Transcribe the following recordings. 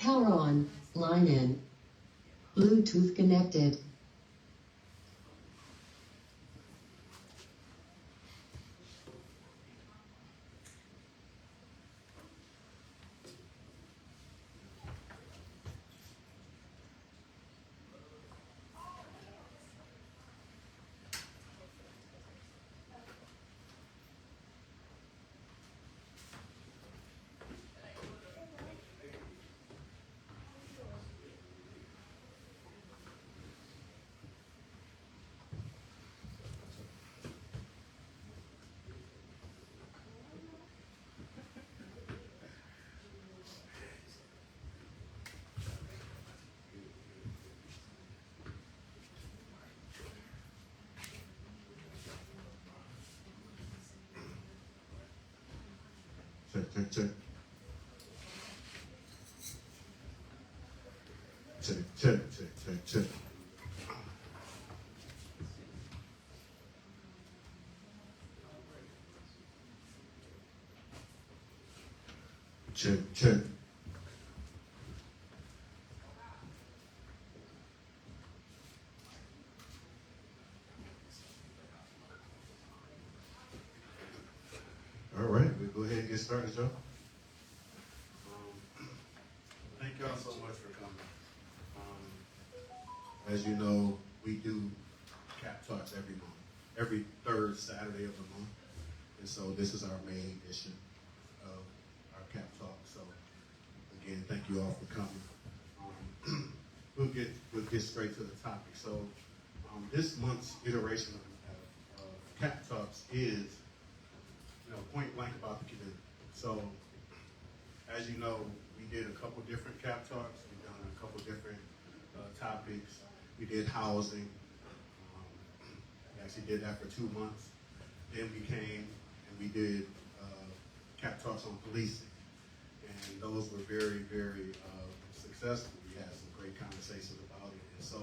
Power on, line in. Bluetooth connected. Check, check, check. Check, check, check, check, check. Check, check. All right, we'll go ahead and get started, Joe. Thank y'all so much for coming. As you know, we do Cap Talks every month, every third Saturday of the month. And so this is our main edition of our Cap Talk. So again, thank you all for coming. We'll get straight to the topic. So this month's iteration of Cap Talks is, point blank about the community. So as you know, we did a couple different Cap Talks. We've done a couple different topics. We did housing. We actually did that for 2 months. Then we came and we did Cap Talks on policing. And those were very, very successful. We had some great conversations about it. And so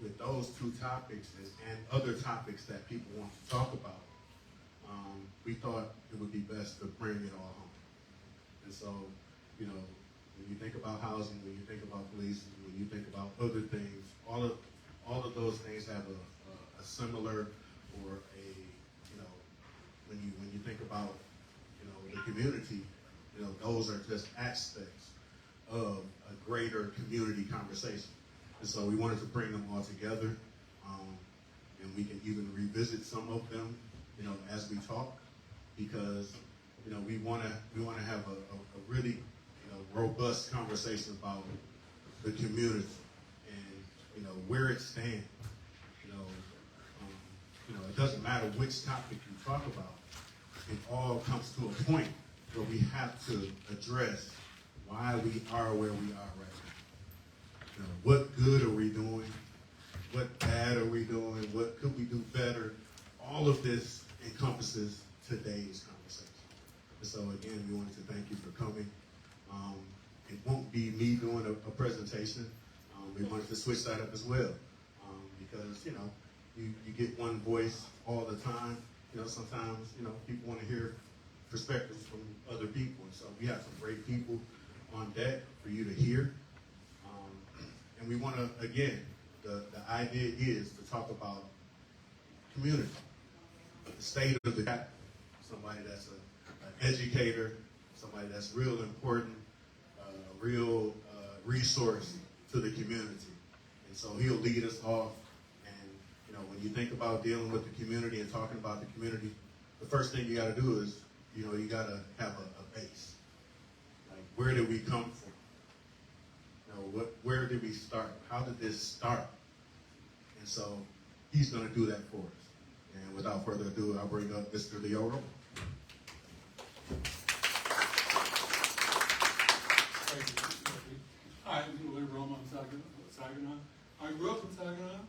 with those 2 topics and other topics that people want to talk about, we thought it would be best to bring it all home. And so, when you think about housing, when you think about policing, when you think about other things, all of those things have a similar or when you think about the community, those are just aspects of a greater community conversation. And so we wanted to bring them all together, and we can even revisit some of them, as we talk, because we want to have a really robust conversation about the community and where it stands. It doesn't matter which topic you talk about. It all comes to a point where we have to address why we are where we are right now. What good are we doing? What bad are we doing? What could we do better? All of this encompasses today's conversation. And so again, we wanted to thank you for coming. It won't be me doing a presentation. We wanted to switch that up as well, because you get one voice all the time. Sometimes people want to hear perspectives from other people, and so we have some great people on deck for you to hear. And we want to, again, the idea is to talk about community, the state of the gap, somebody that's an educator, somebody that's real important, a real resource to the community. And so he'll lead us off. And, when you think about dealing with the community and talking about the community, the first thing you got to do is, you got to have a base. Like, where did we come from? Where did we start? How did this start? And so he's going to do that for us. And without further ado, I'll bring up Mr. Leo Rowe. Hi, I'm Leo Rowe. I'm Saginaw. I grew up in Saginaw,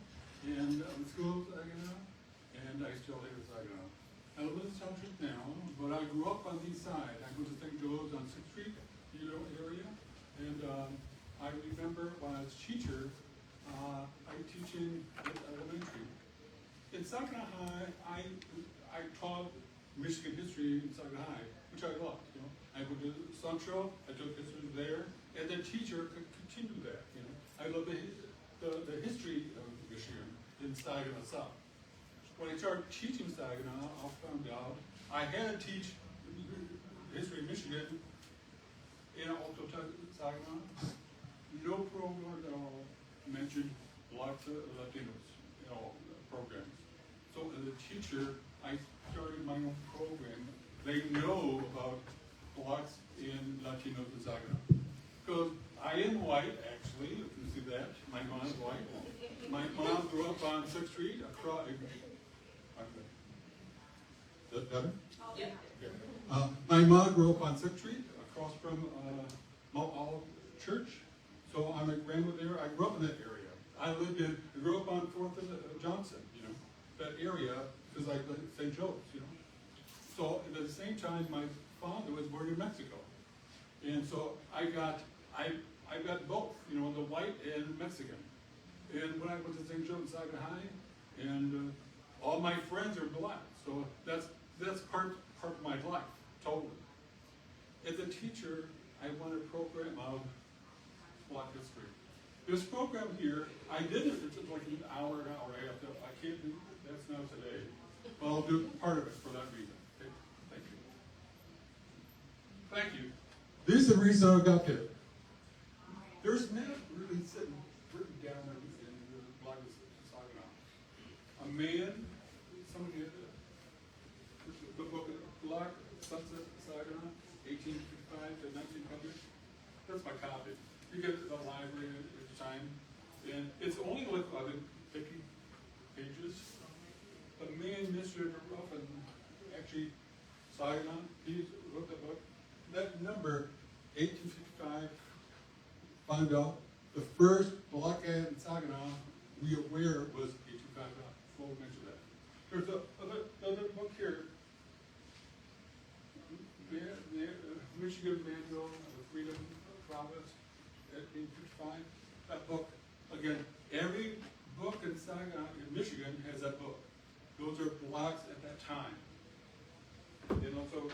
and I went to school in Saginaw, and I still live in Saginaw. I live in the township now, but I grew up on the east side. I went to St. Joe's on 6th Street area, and I remember when I was a teacher, I teaching elementary. In Saginaw High, I taught Michigan history in Saginaw High, which I loved. I would to Central, I took history there, and the teacher could continue that, you know. I love the history of Michigan in Saginaw South. When I started teaching Saginaw, I found out I had to teach history of Michigan in Alto Saginaw. No program at all mentioned lots of Latinos in all programs. So as a teacher, I started my own program. They know about blacks in Latinos in Saginaw. Because I am white, actually, you can see that. My mom is white. My mom grew up on 6th Street across. Is that better? Yeah. My mom grew up on 6th Street across from Mount Olive Church. So I'm a grandmother there. I grew up in that area. I grew up on 4th and Johnson, you know, that area, because I lived at St. Joe's, you know. So at the same time, my father was born in Mexico. And so I got both, you know, the white and Mexican. And when I went to St. Joe in Saginaw High, and all my friends are black, so that's part of my life, totally. As a teacher, I want a program of Black history. This program here, I did it, it's like an hour and a half. I can't do, that's not today. But I'll do part of it for that reason. Okay? Thank you. Thank you. These are the reasons I got there. There's not really written down in the Black Saginaw. A man, somebody had the book Black Sunset Saginaw, 1855 to 1900. That's my copy. You get it at the library at the time. And it's only like 50 pages. A man, Mr. Ruffin, actually, Saginaw, he wrote the book. That number, 1855, found out the first black ad in Saginaw we aware was 1855. We'll mention that. There's another book here, Michigan Manual of Freedom Province, 1855. That book, again, every book in Saginaw, in Michigan, has that book. Those are blacks at that time. And also,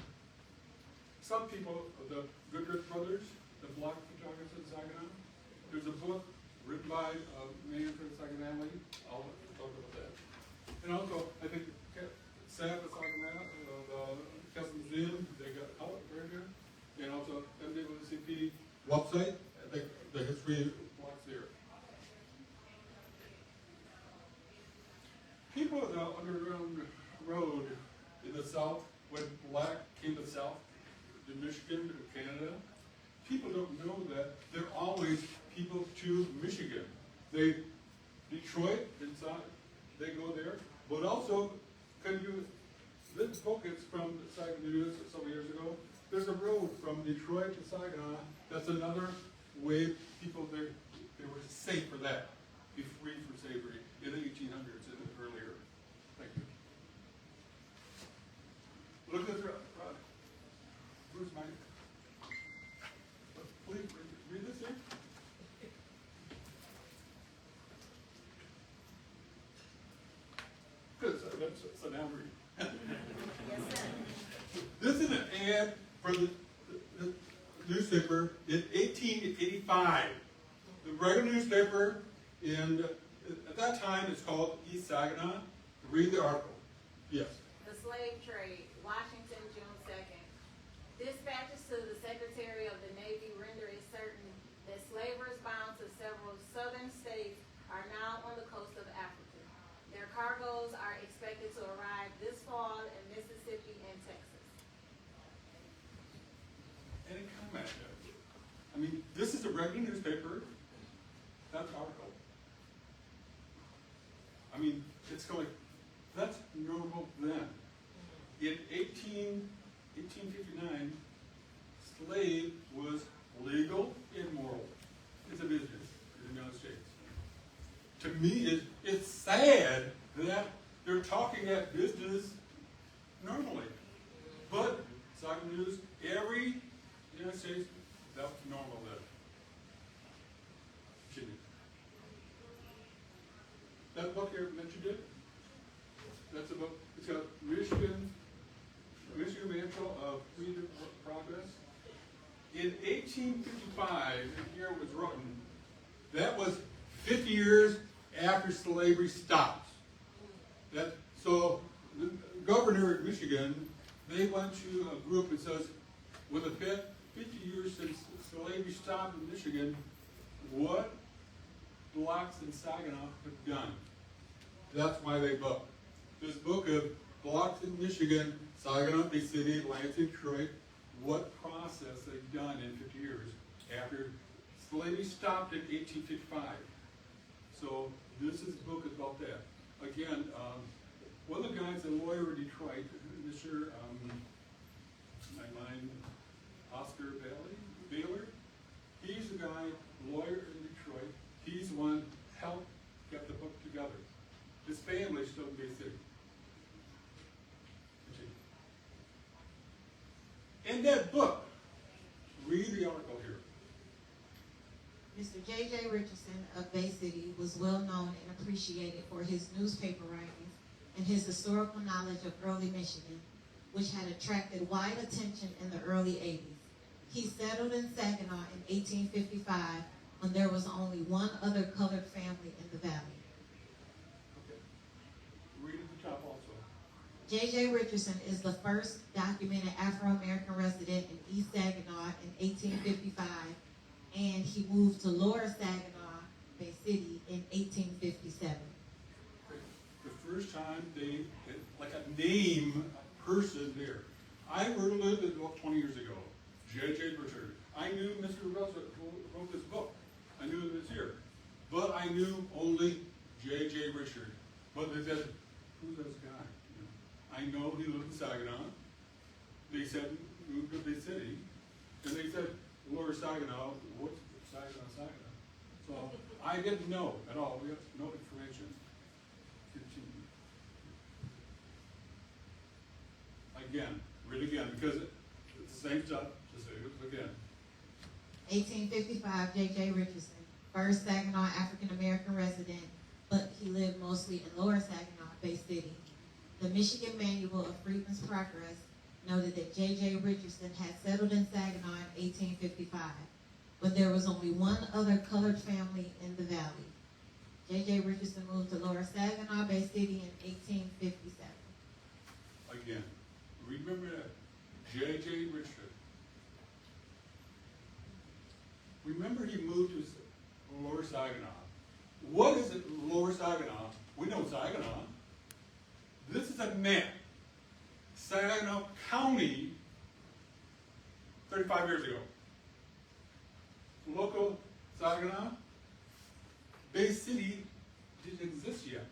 some people, the Goodrich brothers, the black photographers in Saginaw, there's a book written by a man from Saginaw. I'll talk about that. And also, I think Sam at Saginaw, the Cousins Inn, they got out right here. And also, MWCP website, I think the history of blacks there. People on the Underground Road in the South, when black came to the South, to Michigan, to Canada, people don't know that they're always people to Michigan. Detroit, inside, they go there, but also, this book is from Saginaw News some years ago. There's a road from Detroit to Saginaw. That's another way people they were safe for that, be free from slavery in the 1800s and earlier. Thank you. Look at the Bruce Mike. Please read this here. Good. So now read. Yes, sir. This is an ad for the newspaper in 1885. The regular newspaper at that time it's called East Saginaw. Read the article. Yes. The slave trade, Washington, June 2nd. Dispatches to the Secretary of the Navy render it certain that slavers bound to several southern states are now on the coast of Africa. Their cargoes are expected to arrive this fall in Mississippi and Texas. Any comment? I mean, this is a regular newspaper. That's the article. I mean, it's going, that's normal then. In 1859, slave was legal and moral. It's a business in the United States. To me, it's sad that they're talking at business normally. But, Saginaw News, every United States, that was normal then. That book here mentioned it. That's a book. It's got Michigan Manual of Freedom Progress. in 1855, the year it was written, that was 50 years after slavery stopped. So the governor of Michigan, they went to a group that says, with a 50 years since slavery stopped in Michigan, what blacks in Saginaw have done. That's why they booked this book of blacks in Michigan, Saginaw, Bay City, Lansing, Detroit, what process they've done in 50 years after slavery stopped in 1855. So this is a book about that. Again, one of the guys, a lawyer in Detroit, Mr. My mind, Oscar Baylor. He's the guy, lawyer in Detroit. He's the one helped get the book together. His family still in Bay City. In that book, read the article here. Mr. J.J. Richardson of Bay City was well known and appreciated for his newspaper writings and his historical knowledge of early Michigan, which had attracted wide attention in the early 80s. He settled in Saginaw in 1855 when there was only one other colored family in the valley. Okay. Read at the top also. J.J. Richardson is the first documented Afro-American resident in East Saginaw in 1855, and he moved to Lower Saginaw, Bay City in 1857. The first time they, like a name, a person there. I lived it about 20 years ago. J.J. Richard. I knew Mr. Russell who wrote this book. I knew it was here. But I knew only J.J. Richard. But they said, who's this guy? I know he lived in Saginaw. They said, moved to Bay City. And they said, Lower Saginaw. What's Saginaw? So I didn't know at all. We have no information. Continue. Again, read again, because it's the same stuff. Just say it again. 1855, J.J. Richardson, first Saginaw African-American resident, but he lived mostly in Lower Saginaw, Bay City. The Michigan Manual of Freedmen's Progress noted that J.J. Richardson had settled in Saginaw in 1855, when there was only one other colored family in the valley. J.J. Richardson moved to Lower Saginaw, Bay City in 1857. Again, remember that. J.J. Richard. Remember he moved to Lower Saginaw. What is it, Lower Saginaw? We know Saginaw. This is a map. Saginaw County, 35 years ago. Local Saginaw, Bay City didn't exist yet.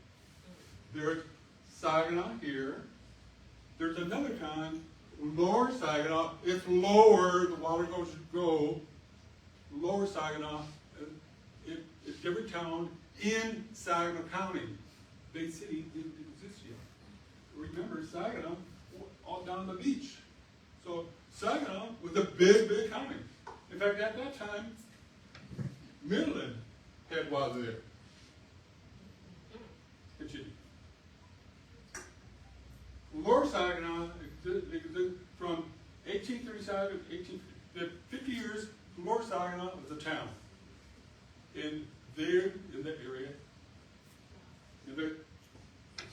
There's Saginaw here. There's another town, Lower Saginaw. It's lower, the water goes go. Lower Saginaw, it's a different town in Saginaw County. Bay City didn't exist yet. Remember, Saginaw, all down the beach. So Saginaw was a big, big county. In fact, at that time, Midland had water there. Continue. Lower Saginaw existed from 1837 to 1850. 50 years, Lower Saginaw was a town. In there, in that area,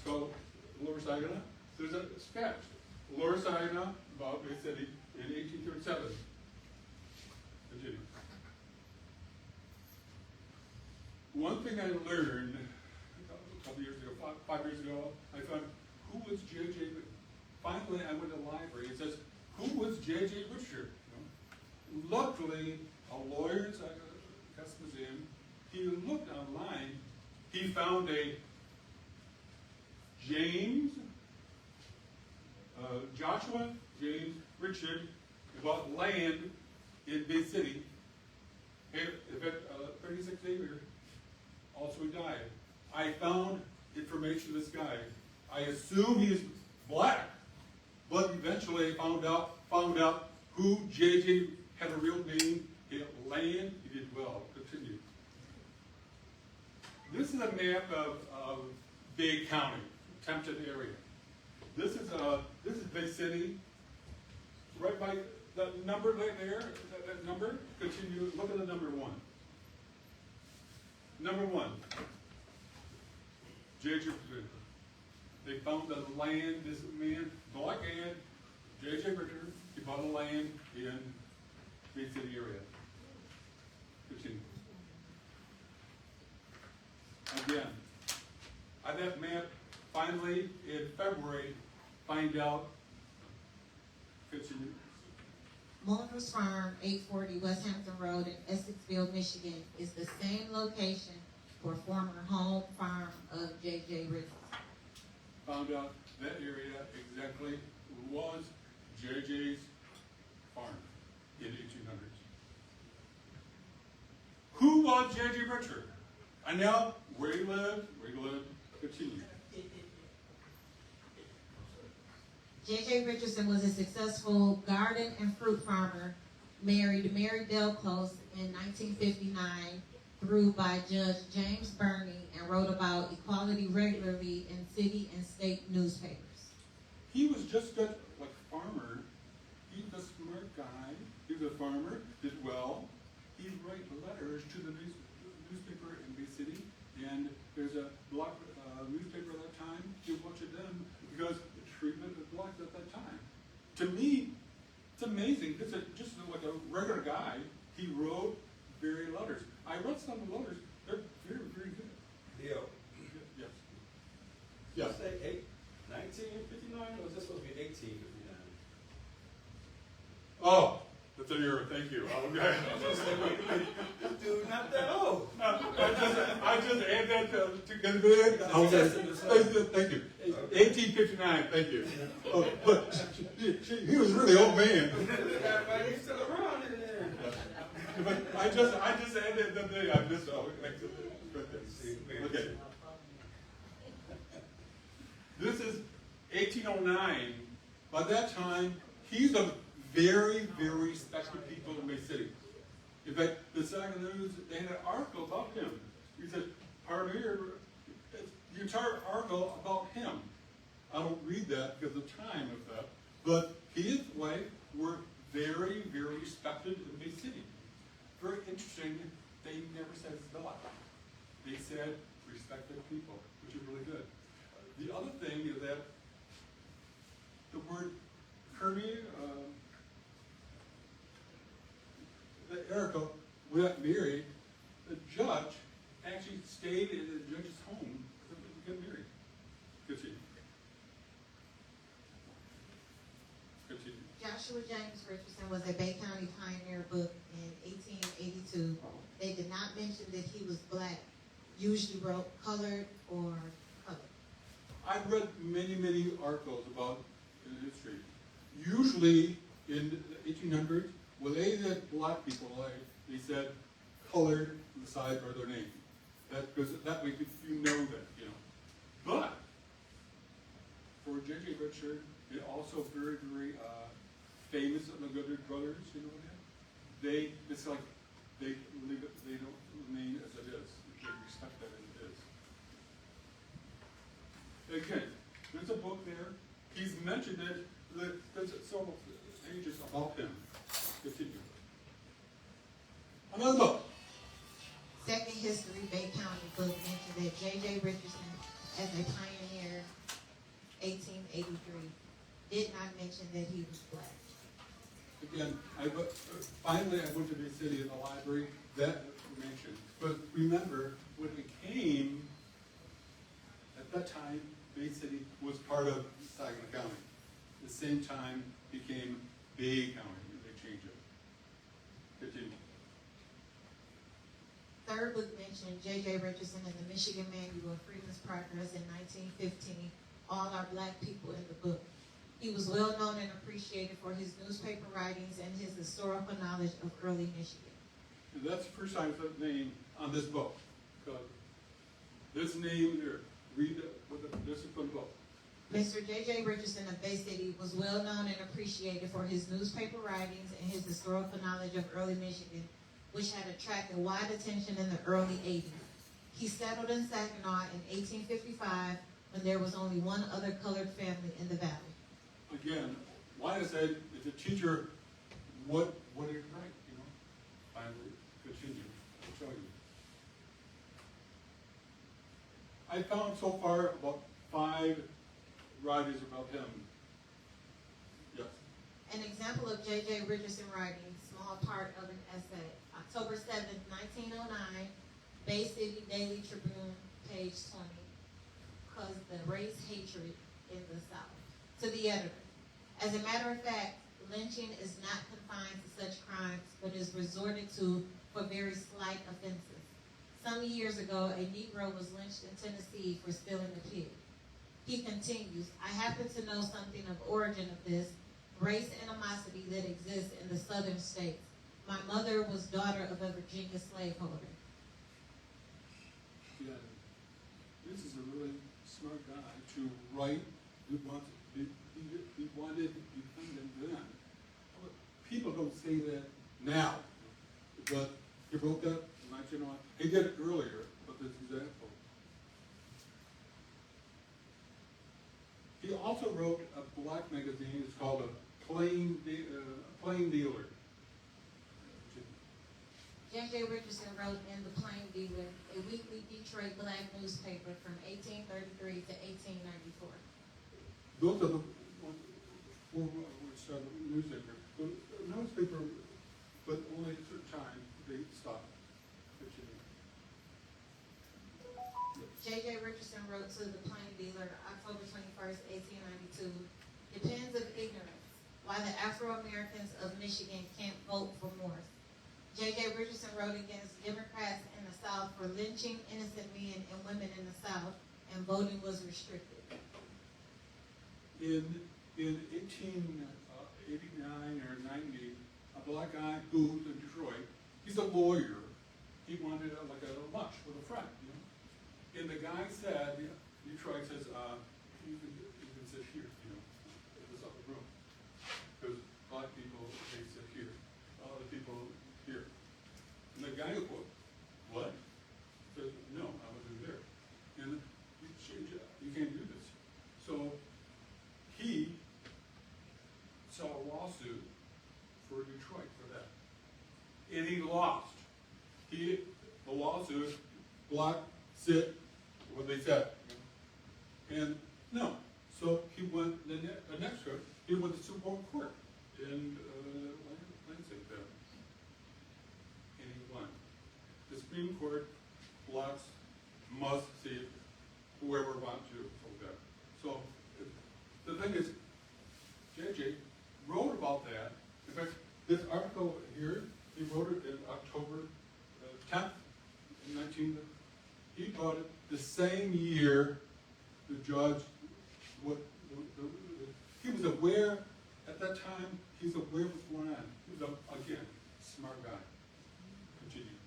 so Lower Saginaw, there's a sketch. Lower Saginaw, about Bay City, in 1837. Continue. One thing I learned a couple years ago, 5 years ago, I found who was J.J. Finally, I went to the library. It says, who was J.J. Richard? You know? Luckily, a lawyer in Customs Museum, he looked online. He found a Joshua James Richard bought land in Bay City. If at 36 acres, also he died. I found information of this guy. I assume he's black, but eventually I found out who J.J. had a real name. He had land. He did well. Continue. This is a map of Bay County, Tempton area. This is Bay City, right by That number right there, that number, continue, look at the number 1. Number 1. J.J. They found the land, this man, black man, J.J. Richard, he bought the land in Bay City area. Continue. Again, I that map finally in February find out. Continue. Mulner's Farm, 840 West Hampton Road in Essexville, Michigan, is the same location for former home farm of J.J. Richards. Found out that area exactly was J.J.'s farm in the 1800s. Who was J.J. Richard? And now, where he lived, continue. J.J. Richardson was a successful garden and fruit farmer, married Mary Delclose in 1959, through by Judge James Burney, and wrote about equality regularly in city and state newspapers. He was just that, like, farmer. He was a smart guy. He was a farmer, did well. He'd write letters to the newspaper in Bay City, and there's a block newspaper at that time. He'd watch it then because the treatment of blacks at that time. To me, it's amazing. This is just like a regular guy. He wrote very letters. I read some of the letters. They're very, very good. Leo, Yes. did Yes. you say 1959 or was this supposed to be 1859? Oh, that's an error. Thank you. Okay. Dude, not that old. I just add that to get it in. Thank you. 1859. Thank you. Oh, but he was really old man. He's still around in there. But I just added the day. I missed it. Okay. This is 1809. By that time, he's a very, very special people in Bay City. In fact, the Saginaw News, they had an article about him. He said, Pioneer, the entire article about him. I don't read that because of the time of that. But he and his wife were very, very respected in Bay City. Very interesting, they never said God. They said respected people, which is really good. The other thing is that the word Kirby, that Erica, when got married, the judge actually stayed in the judge's home to get married. Continue. Continue. Joshua James Richardson was a Bay County pioneer book in 1882. They did not mention that he was black, usually wrote colored or colored. I've read many, many articles about in history. Usually in the 1800s, when they had black people, they said colored on the side of their name. That because that way you know that, you know. But for J.J. Richard, it also very, very famous of the Goodrich brothers, you know that? It's like they leave it, they don't remain as it is. They respect that as it is. Again, there's a book there. He's mentioned it. There's several pages about him. Continue. Another book. Second History Bay County book mentioned that J.J. Richardson, as a pioneer, 1883, did not mention that he was black. Again, finally I went to Bay City in the library, that information. But remember, when it came, at that time, Bay City was part of Saginaw County. At the same time, became Bay County, and they changed it. Continue. Third book mentioned J.J. Richardson in the Michigan Manual of Freeman's Progress in 1915. All are black people in the book. He was well known and appreciated for his newspaper writings and his historical knowledge of early Michigan. And that's the first time that name on this book. This name here, read it with a disciplined book. Mr. J.J. Richardson of Bay City was well known and appreciated for his newspaper writings and his historical knowledge of early Michigan, which had attracted wide attention in the early 80s. He settled in Saginaw in 1855 when there was only one other colored family in the valley. Again, why I said is a teacher what is right, you know? Finally, continue to show you. I found so far about 5 writings about him. Yes. An example of J.J. Richardson writing, small part of an essay. October 7th, 1909, Bay City Daily Tribune, page 20. Cause the race hatred in the South. To the editor. As a matter of fact, lynching is not confined to such crimes, but is resorted to for very slight offenses. Some years ago, a Negro was lynched in Tennessee for stealing a pig. He continues, I happen to know something of origin of this race animosity that exists in the southern states. My mother was daughter of a Virginia slaveholder. Yeah. This is a really smart guy to write. He wanted to defend them then. People don't say that now, but he wrote that in 1909. He did it earlier, but this example. He also wrote a black magazine. It's called a Plain Dealer. J.J. Richardson wrote in The Plain Dealer, a weekly Detroit black newspaper from 1833 to 1894. Those are the which are the newspaper. The newspaper, but only at a certain time they stop. J.J. Richardson wrote to The Plain Dealer, October 21st, 1892, depends of ignorance, why the Afro-Americans of Michigan can't vote for Morse. J.J. Richardson wrote against Democrats in the South for lynching innocent men and women in the South, and voting was restricted. In 1889 or 90, a black guy who was in Detroit, he's a lawyer. He wanted like a lunch with a friend, you know. And the guy said, Detroit says, you can sit here, you know, in this other room, because black people they sit here, other people here. And the guy goes, what? He says, no, I was in there. And you can't do this. So he saw a lawsuit for Detroit for that. And he lost. The lawsuit, black, sit, what they said. And no. So he went, the next court, he went to Supreme Court in Lansing there. And he won. The Supreme Court, blacks must see whoever wants to hold that. So the thing is, J.J. wrote about that. In fact, this article here, he wrote it in October 10th, in 19. He brought it the same year the judge, he was aware, at that time, he's aware of what's going on. He was, again, smart guy. Continue.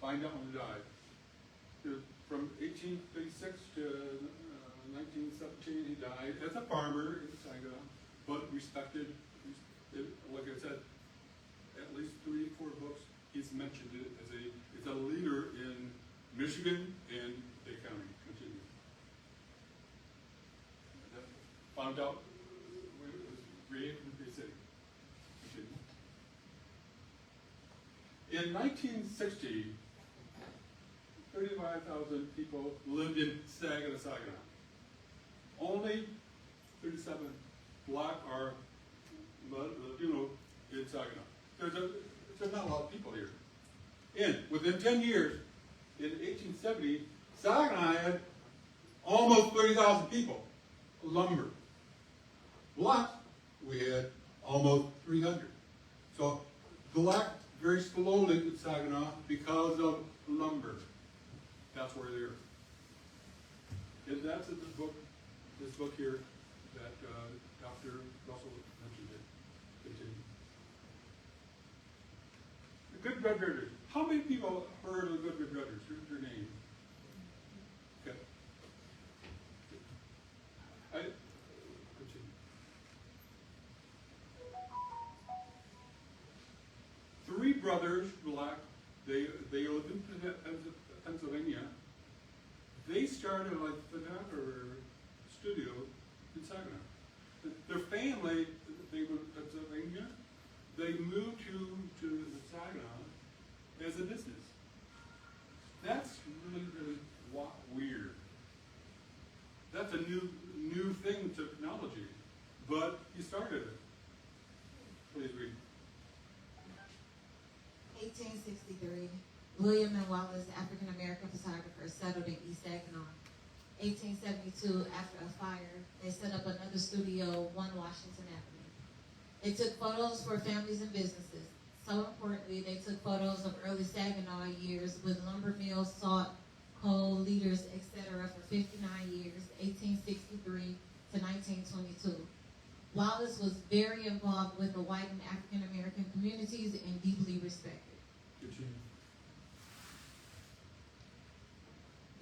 Find out when he died. From 1836 to 1917, he died as a farmer in Saginaw, but respected, like I said, at least 3 or 4 books, he's mentioned it as a leader in Michigan and Bay County. Continue. Found out when it was created in Bay City. Continue. In 1960, 35,000 people lived in Saginaw. Only 37 black or Latino in Saginaw. There's not a lot of people here. And within 10 years, in 1870, Saginaw had almost 30,000 people. Lumber. Black, we had almost 300. So black very slowly in Saginaw because of lumber. That's where they are. And that's in this book here that Dr. Russell mentioned it. Continue. The Good Red Ridders. How many people heard of the Good Red Ridders? Here's their name. Okay. Continue. 3 brothers, black, they lived in Pennsylvania. They started like a photographer studio in Saginaw. Their family, they were they moved to the Saginaw as a business. That's really, really weird. That's a new thing in technology, but he started it. Please read. 1863, William and Wallace, African-American photographers, settled in East Saginaw. 1872, after a fire, they set up another studio, 1 Washington Avenue. They took photos for families and businesses. So importantly, they took photos of early Saginaw years with lumber mills, salt, coal, leaders, etc. for 59 years, 1863 to 1922. Wallace was very involved with the white and African American communities and deeply respected.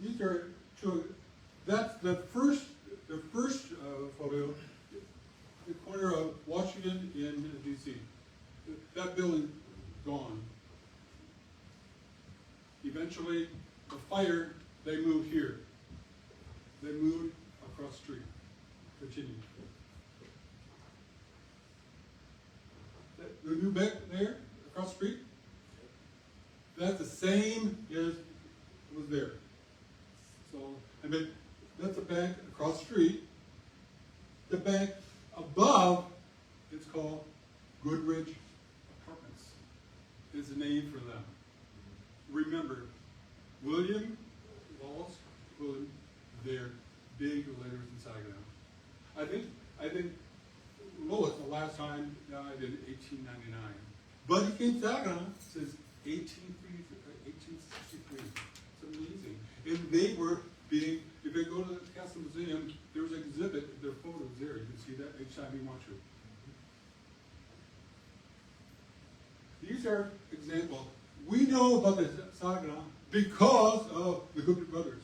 These are two. That's the first photo, the corner of Washington in D.C. That building gone. Eventually, the fire, they moved here. They moved across the street. Continue. The new bank there, across the street, that's the same as was there. So, I mean, that's a bank across the street. The bank above, it's called Goodrich Apartments, is the name for them. Remember, William Wallace put their big letters in Saginaw. I think Lois, the last time, died in 1899. But he came to Saginaw since 1863. It's amazing. And they were being, if you go to the Castle Museum, there's an exhibit, their photos there. You can see that each time you want to. These are examples. We know about the Saginaw because of the Goodrich brothers.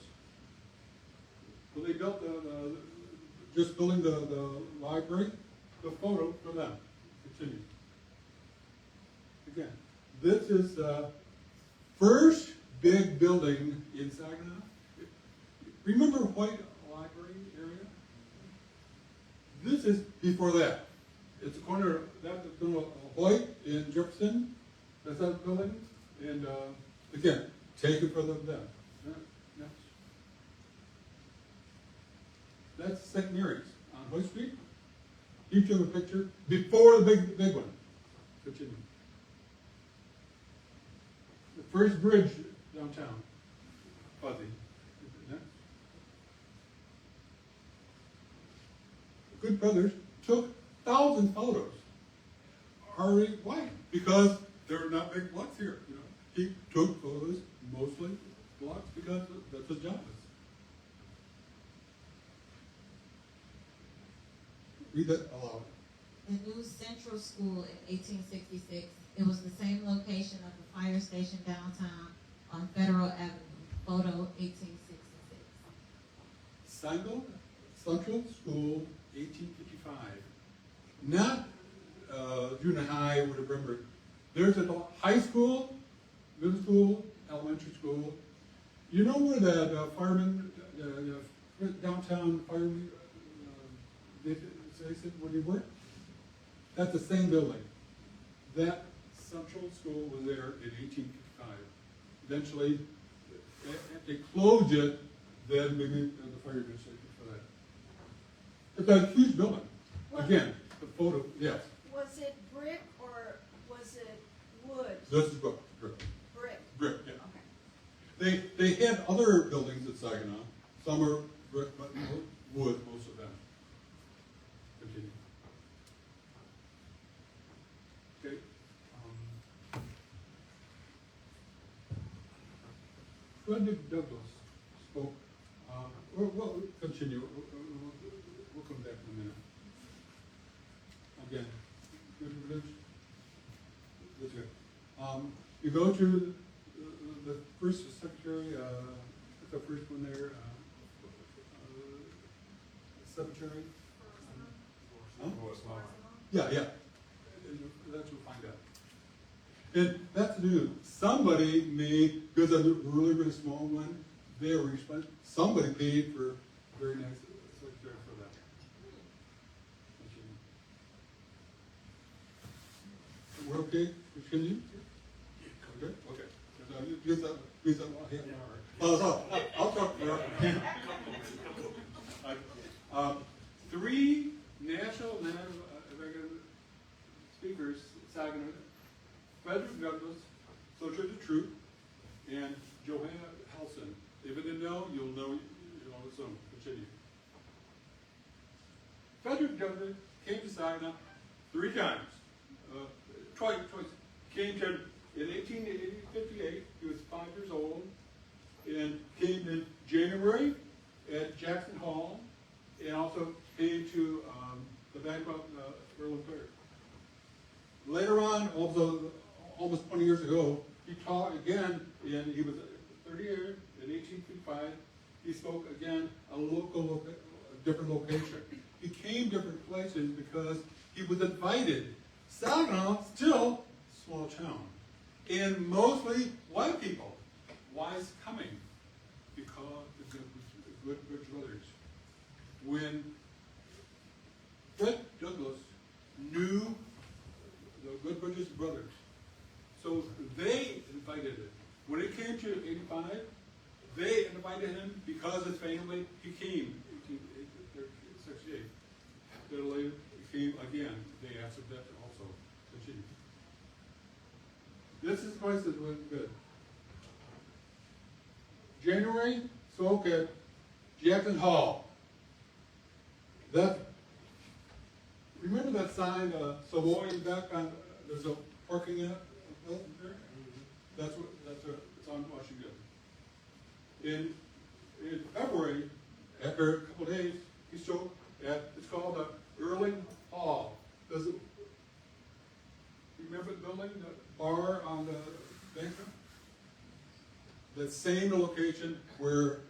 When they built just building the library, the photo for them. Continue. Again, this is the first big building in Saginaw. Remember White Library area? This is before that. It's a corner of that White in Jefferson. That's that building. And again, taken for them. Next. That's St. Mary's on White Street. You took a picture before the big one. Continue. The first bridge downtown. Fuzzy. Next. The Good brothers took 1,000 photos. Already white, because there are not big blocks here. You know, he took photos mostly blocks because that's his job. Read that aloud. The new Central School in 1866, it was the same location of the fire station downtown on Federal Avenue. Photo 1866. Central School, 1855. Not junior high, would remember. There's a high school, middle school, elementary school. You know where that fireman, downtown fireman, they said where they work? That's the same building. That Central School was there in 1855. Eventually, they closed it, then maybe the fire administration for that. It's a huge building. Again, the photo, yes. Was it brick or was it wood? This is brick. Brick. Yeah. Okay. They had other buildings at Saginaw. Some are brick, but wood, most of them. Continue. Okay. Frederick Douglass spoke. We'll continue. We'll come back in a minute. Again, good religion. That's good. You go to the first secretary, the first one there, secretary. Huh? Yeah. That's what we'll find out. And that's new. Somebody made, because of the really, really small one, they were responsible. Somebody paid for very nice secretary for that. okay? Continue? Okay, okay. Use that one hand. So, I'll talk for three national speakers, Saginaw, Frederick Douglass, Soldier of the Truth, and Johanna Helson. If you didn't know, you'll know it soon. Continue. Frederick Douglass came to Saginaw 3 times. Twice. Came to in 1858. He was 5 years old, and came in January at Jackson Hall, and also came to the bankrupt Berlin Fair. Later on, also almost 20 years ago, he taught again, and he was 30 years in 1855. He spoke again a different location. He came different places because he was invited. Saginaw, still small town, and mostly white people. Why is coming? Because the good brothers. When Fred Douglass knew the Good British brothers, so they invited him. When it came to 85, they invited him because his family, he came. 1868. Then later, he came again. They answered that also. Continue. This is place that was good. January, spoke at Jackson Hall. Remember that sign, Savoy back on, there's a parking lot there? That's it's on Washington. In February, after a couple of days, he spoke at, it's called the Erling Hall. Remember the building, the bar on the bank? That same location where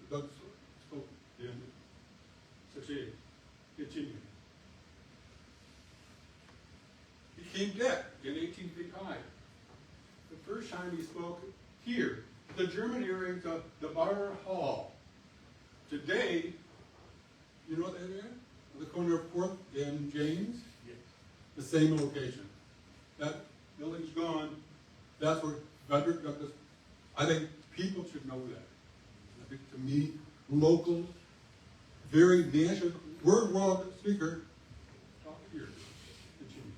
Doug spoke in 68. Continue. He came back in 1855. The first time he spoke here, the German area, the Bar Hall. Today, you know what that area? The corner of 4th and James? Yes. The same location. That building's gone. That's where Frederick Douglass. I think people should know that. I think to me, local, very national, world speaker, talk here. Continue.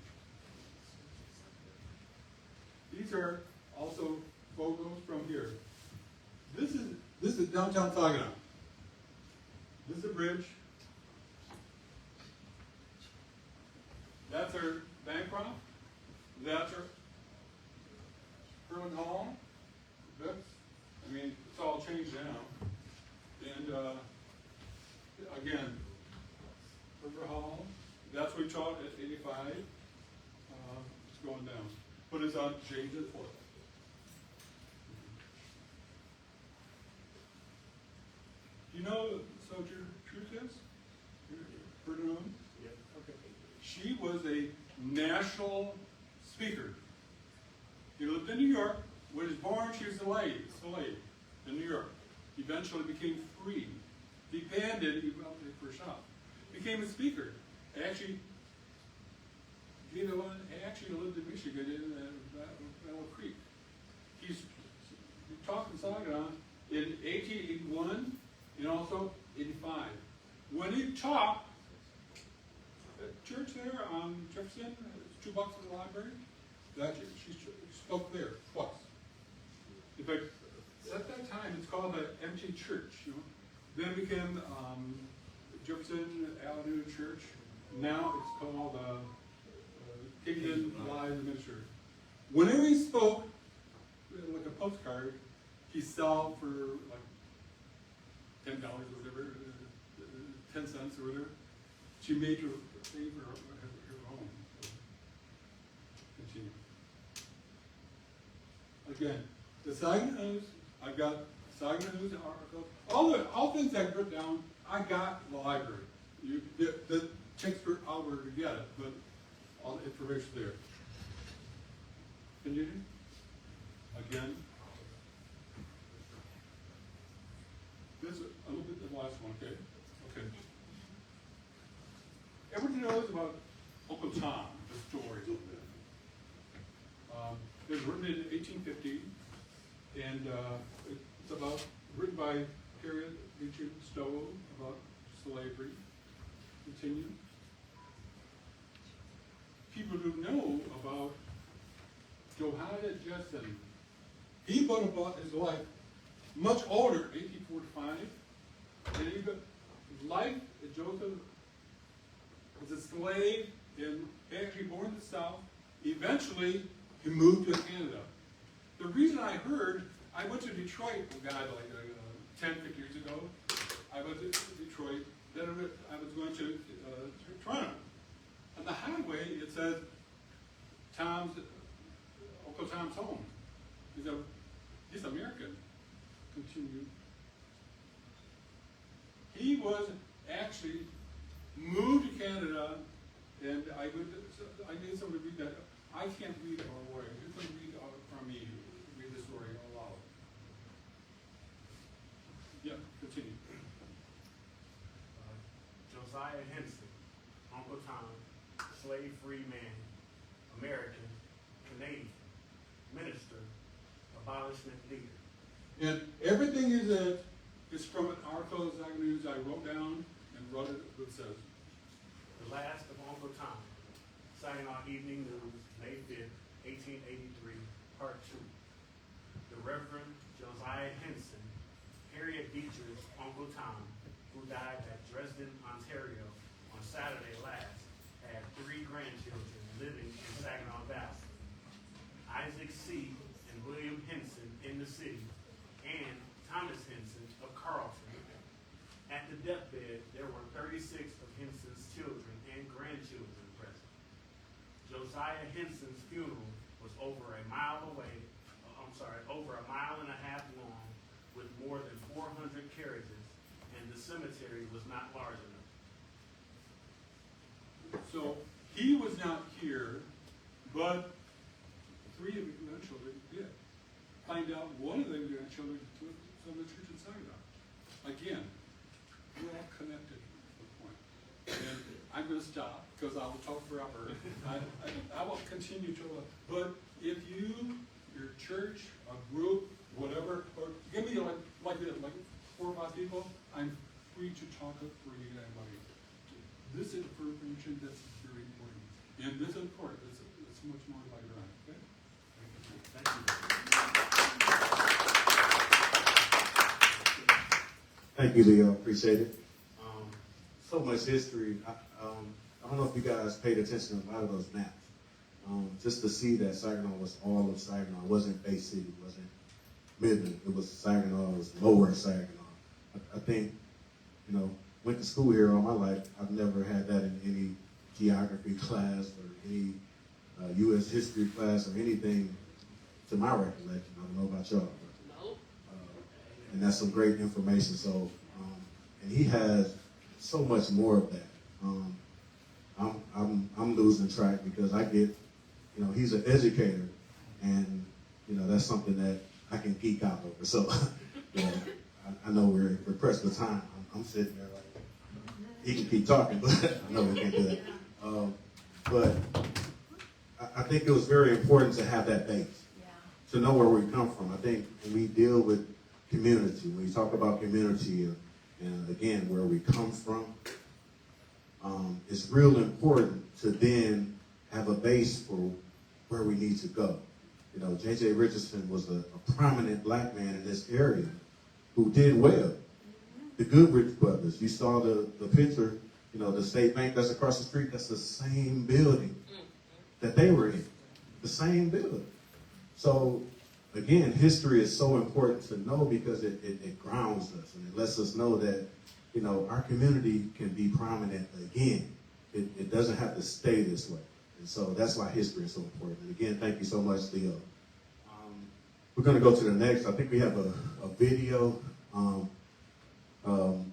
These are also photos from here. This is downtown Saginaw. This is a bridge. That's our Bancroft. That's our Herman Hall. It's all changed now. And again, River Hall. That's what we taught at 85. It's going down. But it's on James the 4th. You know what Soldier Truth is? Heard of him? Yeah. Okay. She was a national speaker. He lived in New York. When he was born, she was a slave in New York. Eventually became free. Depended, he went out for a shop. Became a speaker. Actually lived in Michigan in Battle Creek. He taught in Saginaw in 1881 and also 85. When he taught at church there on Jefferson, it's $2 in the library, she spoke there twice. In fact, at that time, it's called the empty church. Then it became Jefferson Avenue Church. Now it's called Kingdom Live Ministry. Whenever he spoke, like a postcard, he sold for like $10 or whatever, 10 cents or whatever. She made her pay for her home. Continue. Again, the Saginaws, I've got Saginaws articles. All things I've written down, I got in the library. It takes for hours to get it, but all the information there. Continue. Again. This is a little bit the last one, okay? Okay. Everybody knows about Uncle Tom, the stories of that. It was written in 1850, and it's written by Harriet Beecher Stowe about slavery. Continue. People who know about Josiah Jessen. He wrote about his life much older, 1845, and he got his life. Joseph was a slave and actually born in the South. Eventually, he moved to Canada. The reason I went to Detroit, like 10, 15 years ago. I went to Detroit. Then I was going to Toronto. On the highway, it says Uncle Tom's home. He's American. Continue. He was actually moved to Canada, and I need someone to read that. I can't read it all the way. You can read from me. Read the story aloud. Yeah, continue. Josiah Henson, Uncle Tom, slave-free man, American, Canadian, minister, abolishment leader. And everything is from an article of Saginaw News I wrote down and wrote it. It says, The Last of Uncle Tom, Saginaw Evening News, May 5th, 1883, Part 2. The Reverend Josiah Henson, Harriet Beecher's Uncle Tom, who died at Dresden, Ontario on Saturday last, had 3 grandchildren living in Saginaw Valley. Isaac C. and William Henson in the city, and Thomas Henson of Carlton. At the deathbed, there were 36 of Henson's children and grandchildren present. Josiah Henson's funeral was over a mile and a half long, with more than 400 carriages, and the cemetery was not large enough. so he was not here, but 3 of his grandchildren did. Find out one of them grandchildren to some of the church in Saginaw. Again, we're all connected to the point. And I'm going to stop because I will talk forever. I will continue to, but if your church, a group, whatever, or give me like 4 or 5 people, I'm free to talk for you and anybody. This is information that's very important. And this is important. It's much more later on. Okay? Thank you. Thank you, Leo. Appreciate it. So much history. I don't know if you guys paid attention to a lot of those maps. Just to see that Saginaw was all of Saginaw. It wasn't Bay City. It wasn't Midland. It was Saginaw. It was lower Saginaw. I think, went to school here all my life. I've never had that in any geography class or any U.S. history class or anything to my recollection. I don't know about y'all. But, and that's some great information. So, and he has so much more of that. I'm losing track because I get, he's an educator, and that's something that I can geek out over. So, I know we're pressed for time. I'm sitting there like, he can keep talking, but I know we can't do that. But I think it was very important to have that base, to know where we come from. I think when we deal with community, when you talk about community, and again, where we come from, it's real important to then have a base for where we need to go. J.J. Richardson was a prominent black man in this area who did well. The Goodrich brothers, you saw the picture, the State Bank that's across the street, that's the same building that they were in, the same building. So, again, history is so important to know because it grounds us and it lets us know that, our community can be prominent again. It doesn't have to stay this way. And so that's why history is so important. And again, thank you so much, Leo. We're going to go to the next. I think we have a video.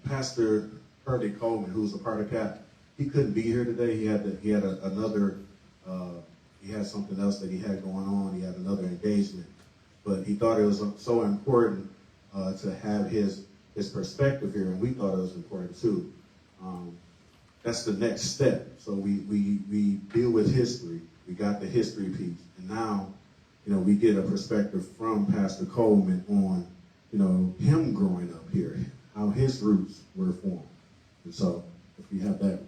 Pastor Purdy Coleman, who's a part of CAP, he couldn't be here today. He had something else that he had going on. He had another engagement. But he thought it was so important to have his perspective here, and we thought it was important too. That's the next step. So we deal with history. We got the history piece, and now we get a perspective from Pastor Coleman on, him growing up here, how his roots were formed. And so, if we have that,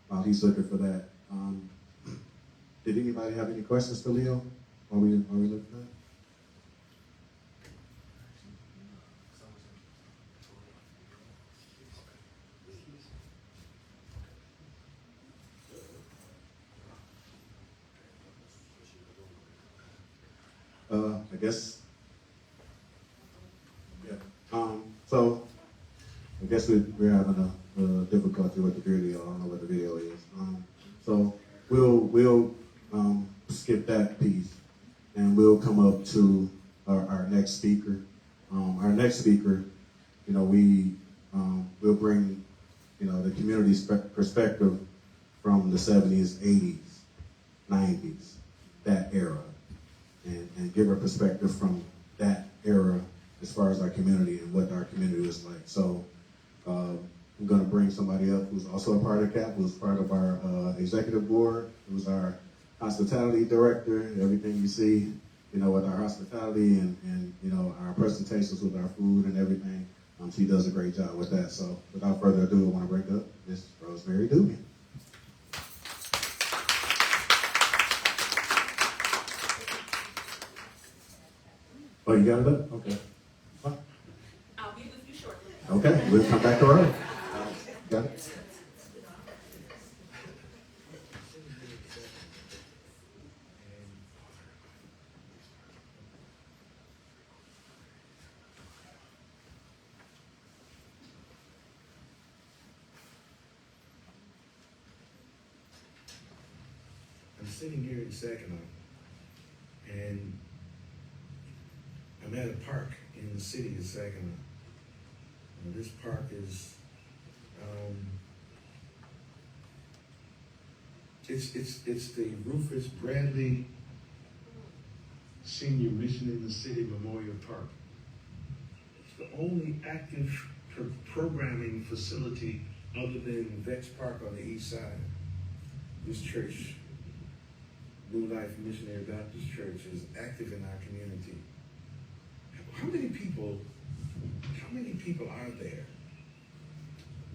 while he's looking for that, did anybody have any questions for Leo? Are we looking at that? I guess, yeah. So, I guess we're having a difficulty with the video. I don't know what the video is. So we'll skip that piece, and we'll come up to our next speaker. Our next speaker, we'll bring, the community's perspective from the 70s, 80s, 90s, that era. And give a perspective from that era as far as our community and what our community was like. So I'm going to bring somebody up who's also a part of CAP, who's part of our executive board, who's our hospitality director. Everything you see, with our hospitality and our presentations with our food and everything, she does a great job with that. So without further ado, I want to bring up Miss Rosemary Dugan. Oh, you got it up? Okay. Fine. I'll be with you shortly. Okay, we'll come back around. Got it? I'm sitting here in Saginaw, and I'm at a park in the city of Saginaw. This park is, it's the Rufus Bradley Senior Mission in the City Memorial Park. It's the only active programming facility other than Vex Park on the east side. This church, New Life Missionary Baptist Church, is active in our community. How many people are there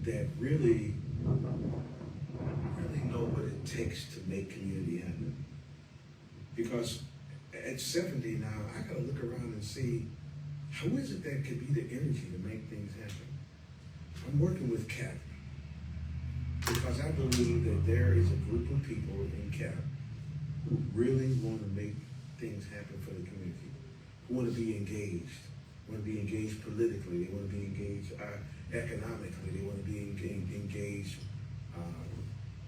that really know what it takes to make community happen? Because at 70 now, I gotta look around and see, how is it that could be the energy to make things happen? I'm working with CAP because I believe that there is a group of people in CAP who really want to make things happen for the community, who want to be engaged. Want to be engaged politically, they want to be engaged economically, they want to be engaged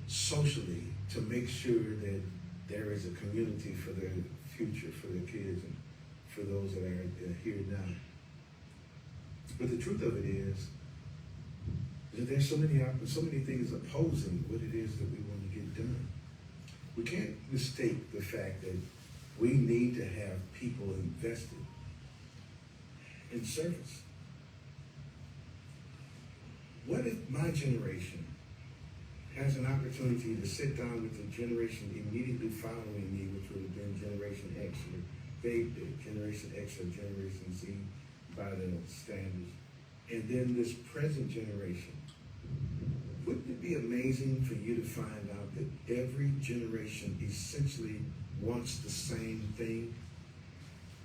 socially, to make sure that there is a community for their future, for their kids, and for those that are here now. But the truth of it is that there's so many things opposing what it is that we want to get done. We can't mistake the fact that we need to have people invested in service. What if my generation has an opportunity to sit down with the generation immediately following me, which would have been Generation X, or Generation X or Generation Z by the standards, and then this present generation? Wouldn't it be amazing for you to find out that every generation essentially wants the same thing?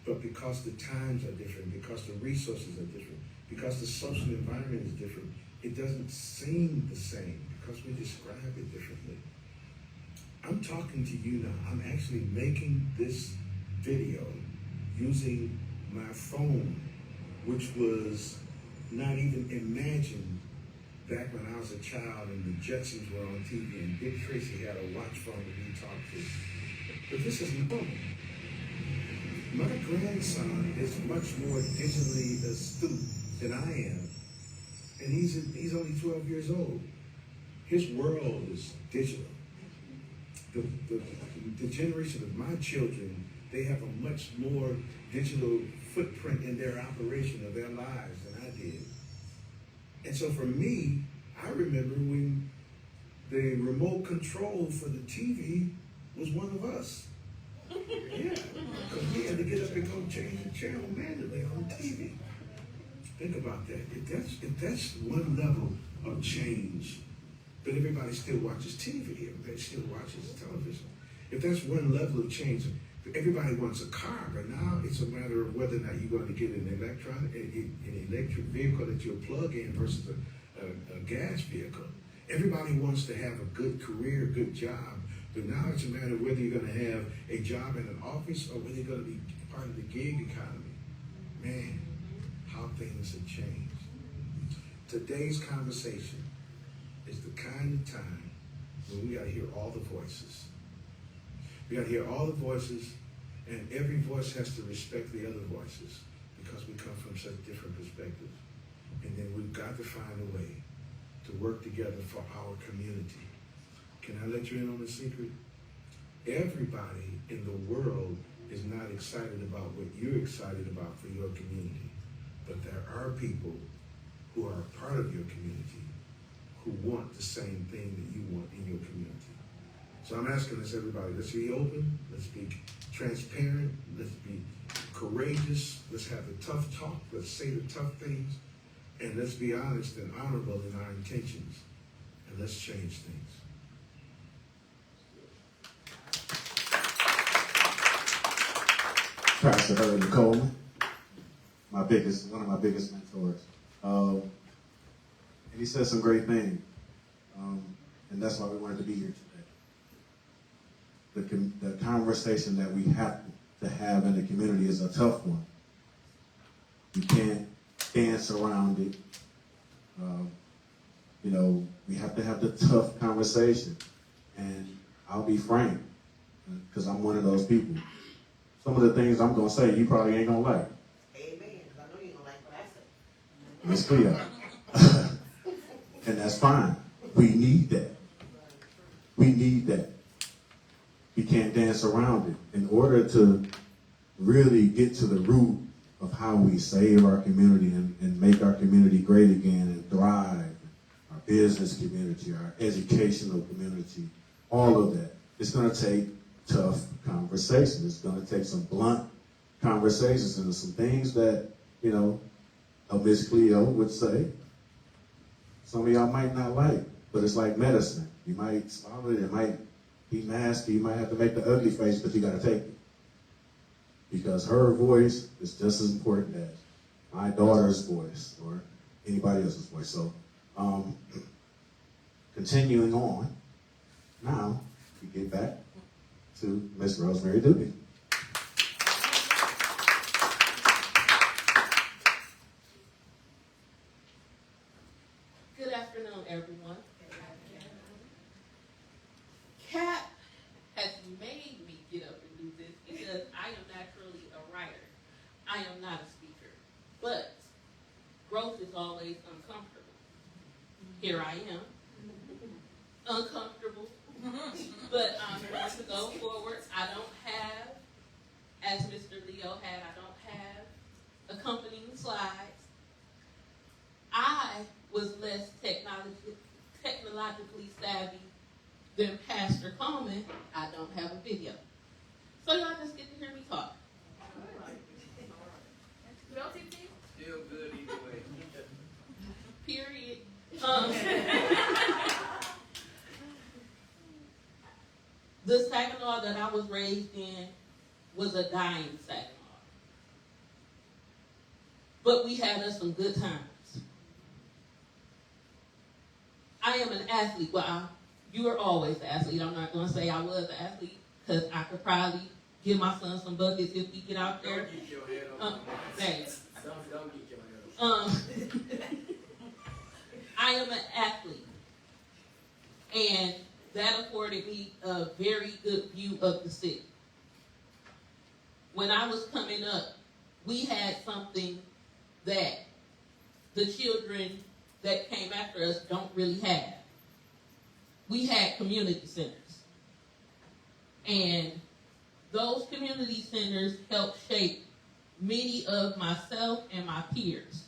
But because the times are different, because the resources are different, because the social environment is different, it doesn't seem the same because we describe it differently. I'm talking to you now. I'm actually making this video using my phone, which was not even imagined back when I was a child and the Jetsons were on TV and Dick Tracy had a watch phone that he talked to. But this is normal. My grandson is much more digitally astute than I am, and he's only 12 years old. His world is digital. The generation of my children They have a much more digital footprint in their operation of their lives than I did. And so for me, I remember when the remote control for the TV was one of us. Yeah, because we had to get up and go change the channel manually on the TV. Think about that. If that's one level of change, but everybody still watches TV, everybody still watches television. If that's one level of change, everybody wants a car, but now it's a matter of whether or not you're going to get an electric vehicle that you'll plug in versus a gas vehicle. Everybody wants to have a good career, good job, but now it's a matter of whether you're going to have a job in an office or whether you're going to be part of the gig economy. Man, how things have changed. Today's conversation is the kind of time when we got to hear all the voices. We got to hear all the voices, and every voice has to respect the other voices because we come from such different perspectives. And then we've got to find a way to work together for our community. Can I let you in on a secret? Everybody in the world is not excited about what you're excited about for your community. But there are people who are a part of your community who want the same thing that you want in your community. So I'm asking us, everybody, let's be open, let's be transparent, let's be courageous, let's have the tough talk, let's say the tough things, and let's be honest and honorable in our intentions, and let's change things. Pastor Hurley Coleman, one of my biggest mentors. And he said some great things. And that's why we wanted to be here today. The conversation that we have to have in the community is a tough one. You can't dance around it. We have to have the tough conversation. And I'll be frank, because I'm one of those people. Some of the things I'm going to say, you probably ain't going to like. Amen. I know you don't like what I say. Miss Cleo. And that's fine. We need that. We need that. We can't dance around it. In order to really get to the root of how we save our community and make our community great again and thrive, our business community, our educational community, all of that, it's going to take tough conversations. It's going to take some blunt conversations and some things that, a Miss Cleo would say. Some of y'all might not like, but it's like medicine. You might swallow it, it might be nasty, you might have to make the ugly face, but you got to take it. Because her voice is just as important as my daughter's voice or anybody else's voice. So, continuing on, now we get back to Miss Rosemary Doobie. Good afternoon, everyone. Kat has made me get up and do this because I am naturally a writer. I am not a speaker. But growth is always uncomfortable. Here I am, uncomfortable. But I'm going to go forward. I don't have, as Mr. Leo had, I don't have accompanying slides. I was less technologically savvy than Pastor Coleman. I don't have a video. So y'all just get to hear me talk. No TT? Still good either way. Period. The Saginaw that I was raised in was a dying Saginaw. But we had us some good times. I am an athlete. Well, you were always an athlete. I'm not going to say I was an athlete because I could probably give my son some buckets if we get out there. Don't get your head up. Thanks. Don't get your head up. I am an athlete. And that afforded me a very good view of the city. When I was coming up, we had something that the children that came after us don't really have. We had community centers. And those community centers helped shape many of myself and my peers.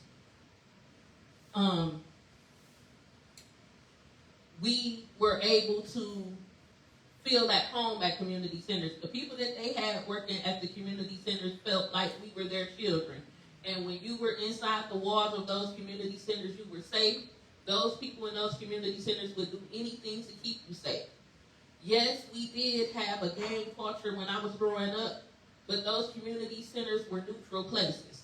We were able to feel at home at community centers. The people that they had working at the community centers felt like we were their children. And when you were inside the walls of those community centers, you were safe. Those people in those community centers would do anything to keep you safe. Yes, we did have a gang culture when I was growing up, but those community centers were neutral places.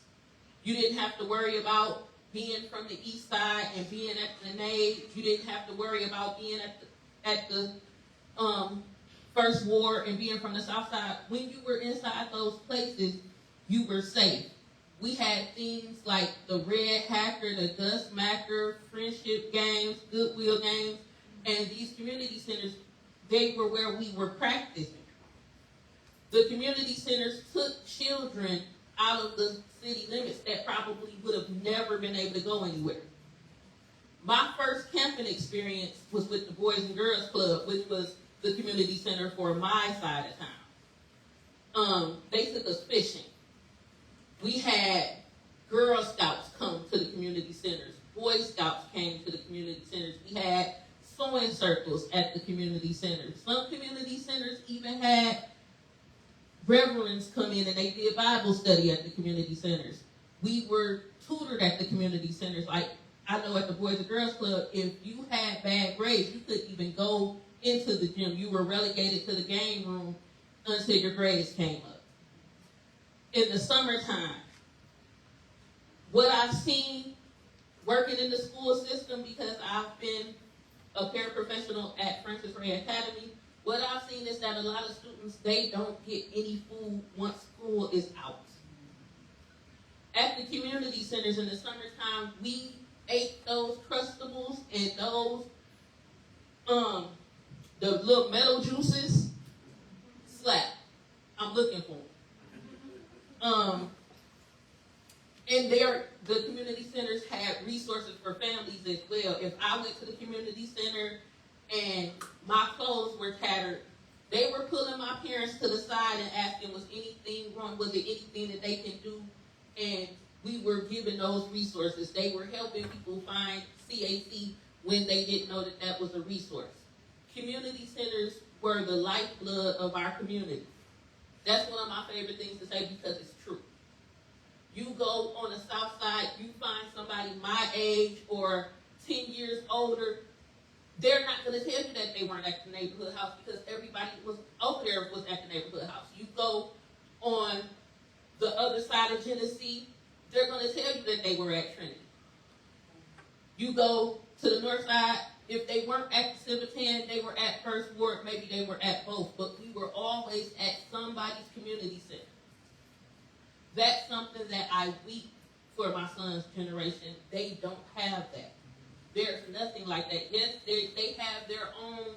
You didn't have to worry about being from the east side and being at the Nave. You didn't have to worry about being at the First Ward and being from the south side. When you were inside those places, you were safe. We had things like the Red Hacker, the Gus Macker, friendship games, goodwill games, and these community centers, they were where we were practicing. The community centers took children out of the city limits that probably would have never been able to go anywhere. My first camping experience was with the Boys and Girls Club, which was the community center for my side of town. They took us fishing. We had Girl Scouts come to the community centers. Boy Scouts came to the community centers. We had sewing circles at the community centers. Some community centers even had reverends come in and they did Bible study at the community centers. We were tutored at the community centers. Like, I know at the Boys and Girls Club, if you had bad grades, you couldn't even go into the gym. You were relegated to the game room until your grades came up. In the summertime, what I've seen working in the school system, because I've been a paraprofessional at Francis Ray Academy, what I've seen is that a lot of students, they don't get any food once school is out. At the community centers in the summertime, we ate those Crustables and those, the little metal juices. Slap. I'm looking for them. And the community centers had resources for families as well. If I went to the community center and my clothes were tattered, they were pulling my parents to the side and asking, was anything wrong? Was there anything that they can do? And we were giving those resources. They were helping people find CAC when they didn't know that that was a resource. Community centers were the lifeblood of our community. That's one of my favorite things to say because it's true. You go on the south side, you find somebody my age or 10 years older, they're not going to tell you that they weren't at the neighborhood house because everybody was over there was at the neighborhood house. You go on the other side of Genesee, they're going to tell you that they were at Trinity. You go to the north side, if they weren't at the Civitan, they were at First Ward, maybe they were at both, but we were always at somebody's community center. That's something that I weep for my son's generation. They don't have that. There's nothing like that. Yes, they have their own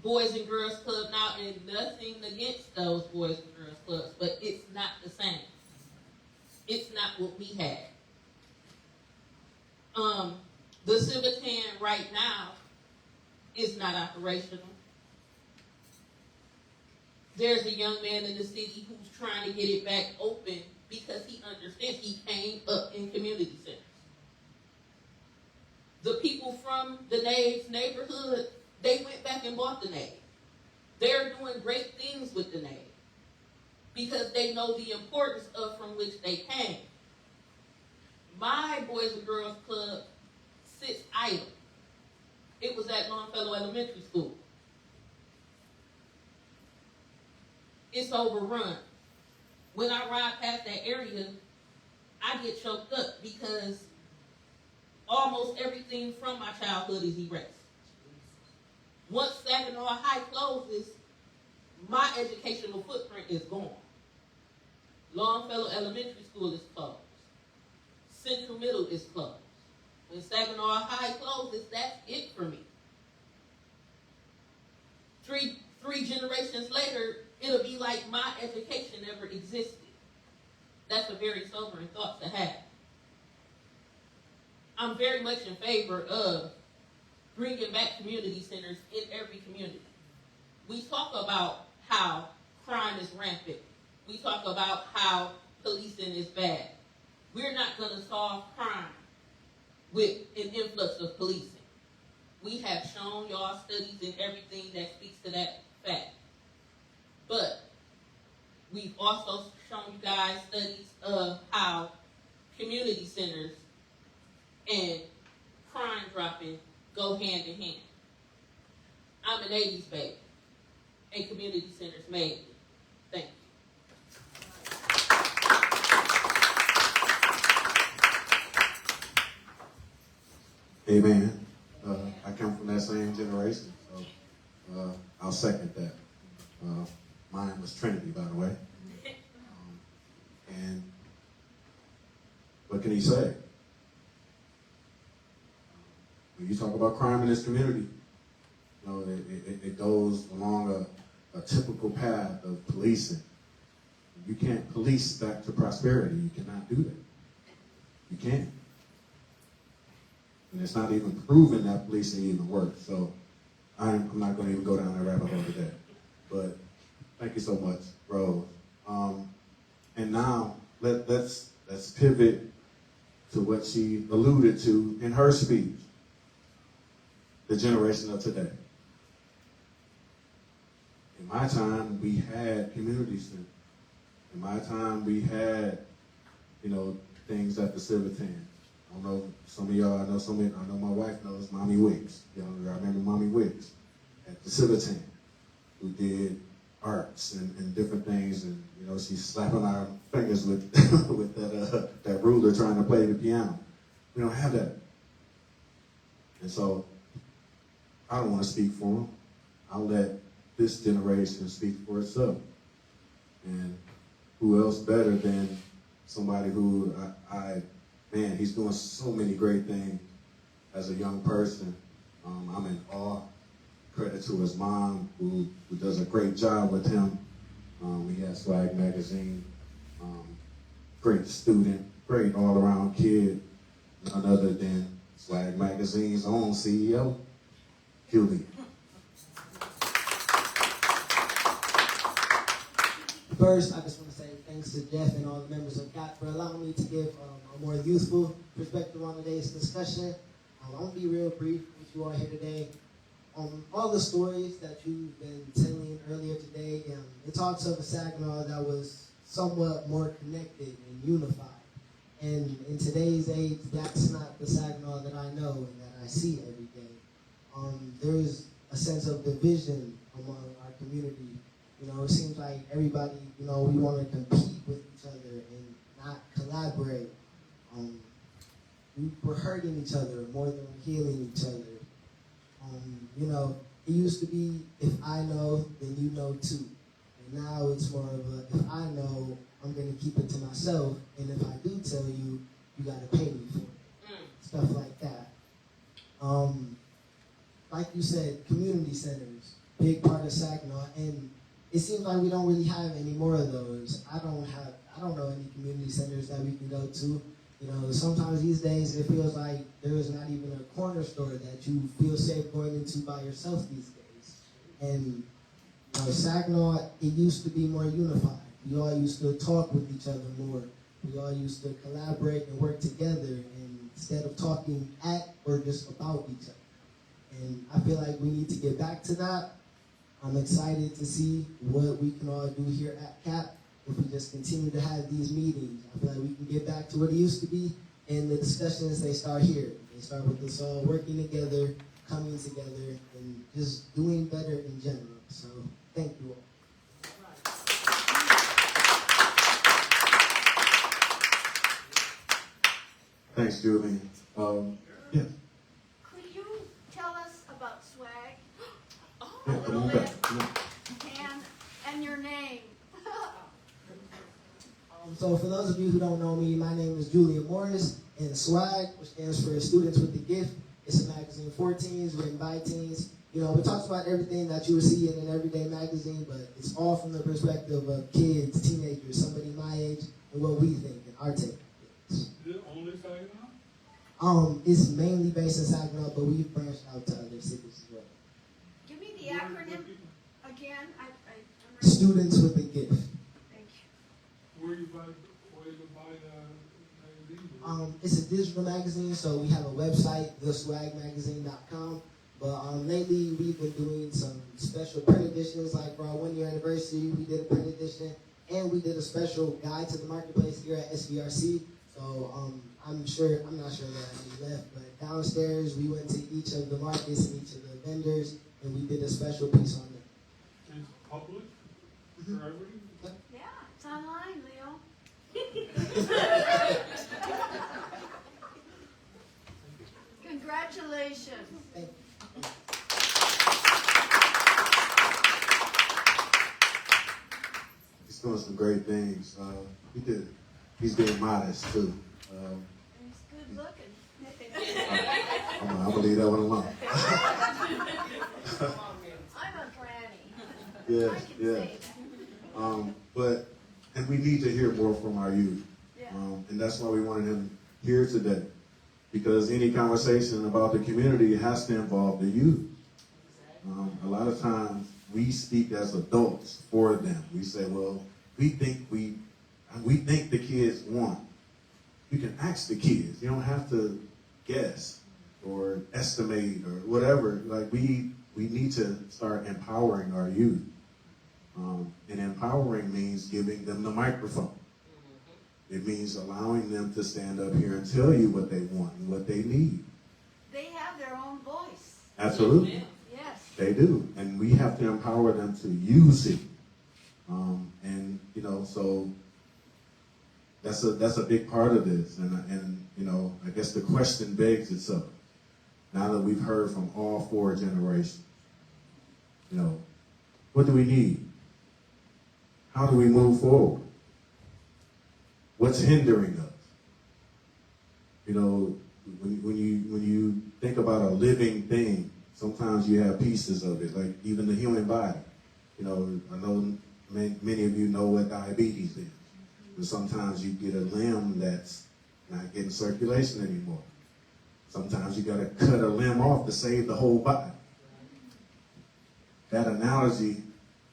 Boys and Girls Club now, and nothing against those Boys and Girls Clubs, but it's not the same. It's not what we had. The Civitan right now is not operational. There's a young man in the city who's trying to get it back open because he understands he came up in community centers. The people from the Nave's neighborhood, they went back and bought the Nave. They're doing great things with the Nave because they know the importance of from which they came. My Boys and Girls Club sits idle. It was at Longfellow Elementary School. It's overrun. When I ride past that area, I get choked up because almost everything from my childhood is erased. Once Saginaw High closes, my educational footprint is gone. Longfellow Elementary School is closed. Central Middle is closed. When Saginaw High closes, that's it for me. Three generations later, it'll be like my education never existed. That's a very sobering thought to have. I'm very much in favor of bringing back community centers in every community. We talk about how crime is rampant. We talk about how policing is bad. We're not going to solve crime with an influx of policing. We have shown y'all studies and everything that speaks to that fact. But we've also shown you guys studies of how community centers and crime dropping go hand in hand. I'm an 80s baby, and community centers made me. Thank you. Amen. I come from that same generation, so I'll second that. Mine was Trinity, by the way. And what can he say? When you talk about crime in this community, you know, it goes along a typical path of policing. You can't police back to prosperity. You cannot do that. You can't. And it's not even proven that policing even works. So I'm not going to even go down that rabbit hole today. But thank you so much, Rose. And now let's pivot to what she alluded to in her speech. The generation of today. In my time, we had community centers. In my time, we had, things at the Civitan. I don't know, some of y'all, I know my wife knows Mommy Wicks. I remember Mommy Wicks at the Civitan, who did arts and different things, and she's slapping our fingers with with that ruler trying to play the piano. We don't have that. And so I don't want to speak for them. I'll let this generation speak for itself. And who else better than somebody who man, he's doing so many great things as a young person. I'm in awe. Credit to his mom, who does a great job with him. He has Swag Magazine. Great student, great all-around kid. None other than Swag Magazine's own CEO, Julie. First, I just want to say thanks to Jeff and all the members of GOT for allowing me to give a more youthful perspective on today's discussion. I'm going to be real brief with you all here today. All the stories that you've been telling earlier today, it talks of a Saginaw that was somewhat more connected and unified. And in today's age, that's not the Saginaw that I know and that I see every day. There's a sense of division among our community. It seems like everybody, we want to compete with each other and not collaborate. We're hurting each other more than we're healing each other. It used to be, if I know, then you know too. And now it's more of a, if I know, I'm going to keep it to myself. And if I do tell you, you got to pay me for it. Stuff like that. Like you said, community centers, big part of Saginaw. And it seems like we don't really have any more of those. I don't know any community centers that we can go to. Sometimes these days it feels like there is not even a corner store that you feel safe going into by yourself these days. And Saginaw, it used to be more unified. We all used to talk with each other more. We all used to collaborate and work together, and instead of talking at or just about each other. And I feel like we need to get back to that. I'm excited to see what we can all do here at CAP if we just continue to have these meetings. I feel like we can get back to what it used to be, and the discussions, they start here. They start with us all working together, coming together, and just doing better in general. So, thank you all. Thanks, Julie. Yeah. Could you tell us about Swag Yeah, come on back. Come on. and your name? So for those of you who don't know me, my name is Julia Morris, and SWAG, which stands for Students with the Gift. It's a magazine for teens, written by teens. It talks about everything that you would see in an everyday magazine, but it's all from the perspective of kids, teenagers, somebody my age, and what we think and our take. Is it only Saginaw? It's mainly based in Saginaw, but we've branched out to other cities as well. Give me the acronym again. students with a gift. Thank you. Where you buy the magazine? It's a digital magazine, so we have a website, theswagmagazine.com. But lately, we've been doing some special print editions. Like for our 1-year anniversary, we did a print edition, and we did a special guide to the marketplace here at SVRC. So I'm not sure that any left, but downstairs we went to each of the markets and each of the vendors, and we did a special piece on it. It's public for everybody? Yeah, it's online, Leo. Congratulations. Thank you. He's doing some great things. He's being modest too. And he's good looking. I'm gonna leave that one alone. I'm a granny. Yes, I can yes. say that. And we need to hear more from our youth. Yeah. And that's why we wanted him here today. Because any conversation about the community has to involve the youth. A lot of times we speak as adults for them. We say, well, we think the kids want. You can ask the kids. You don't have to guess or estimate or whatever. Like we need to start empowering our youth. And empowering means giving them the microphone. It means allowing them to stand up here and tell you what they want and what they need. They have their own voice. Absolutely. Yes. They do. And we have to empower them to use it. So that's a big part of this. And I guess the question begs itself. Now that we've heard from all 4 generations, what do we need? How do we move forward? What's hindering us? When you think about a living thing, sometimes you have pieces of it, like even the human body. I know many of you know what diabetes is. And sometimes you get a limb that's not getting circulation anymore. Sometimes you got to cut a limb off to save the whole body. That analogy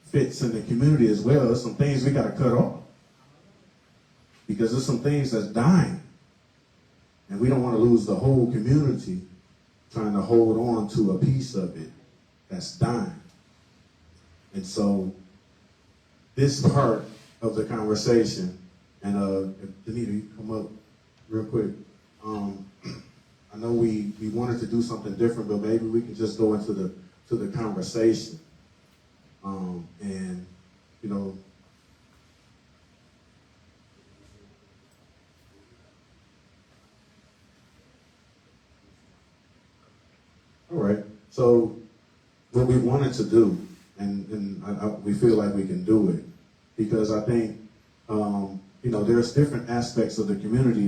fits in the community as well. There's some things we got to cut off. Because there's some things that's dying. And we don't want to lose the whole community trying to hold on to a piece of it that's dying. And so this part of the conversation, and if Danita, you come up real quick. I know we wanted to do something different, but maybe we can just go into the conversation. All right. So what we wanted to do, and we feel like we can do it, because I think there's different aspects of the community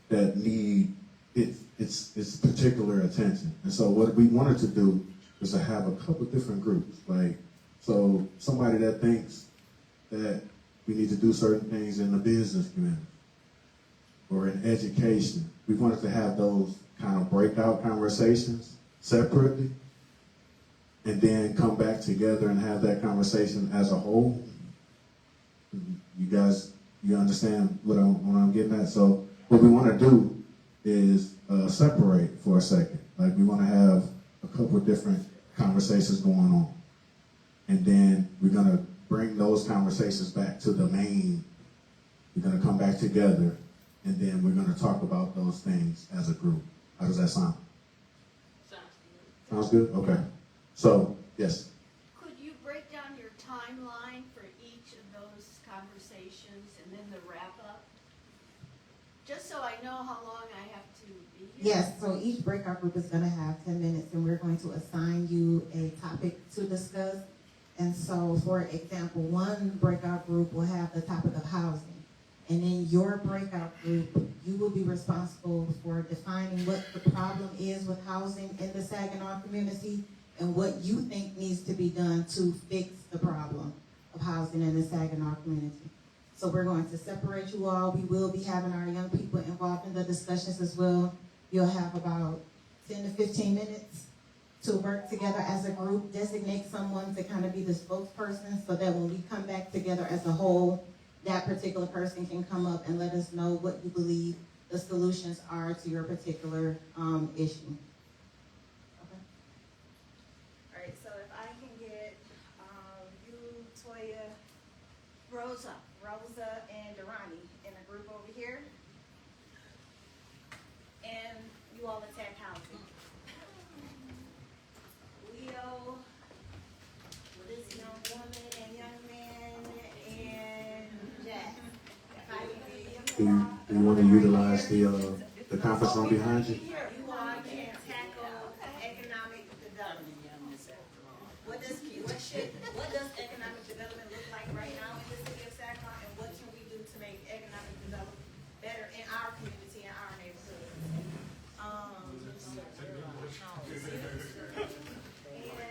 that need its particular attention. And so what we wanted to do is to have a couple different groups. So somebody that thinks that we need to do certain things in the business community or in education. We wanted to have those kind of breakout conversations separately and then come back together and have that conversation as a whole. You understand what I'm getting at? So what we want to do is separate for a second. We want to have a couple of different conversations going on. And then we're going to bring those conversations back to the main. We're going to come back together, and then we're going to talk about those things as a group. How does that sound? Sounds good? Okay. So, yes. Could you break down your timeline for each of those conversations and then the wrap-up? Just so I know how long I have to be here. Yes, so each breakout group is going to have 10 minutes, and we're going to assign you a topic to discuss. And so, for example, one breakout group will have the topic of housing. And in your breakout group, you will be responsible for defining what the problem is with housing in the Saginaw community and what you think needs to be done to fix the problem of housing in the Saginaw community. So we're going to separate you all. We will be having our young people involved in the discussions as well. You'll have about 10 to 15 minutes to work together as a group, designate someone to kind of be the spokesperson so that when we come back together as a whole, that particular person can come up and let us know what you believe the solutions are to your particular issue. Okay. All right, so if I can get you, Toya, Rosa. Rosa, and Durrani in a group over here. And you all attack housing. Leo, this young woman and young man, and Jack. If I can get Do you want to utilize the conference room behind you? you all can tackle economic development. What does economic development look like right now in the city of Saginaw, and what can we do to make economic development better in our community and our neighborhood?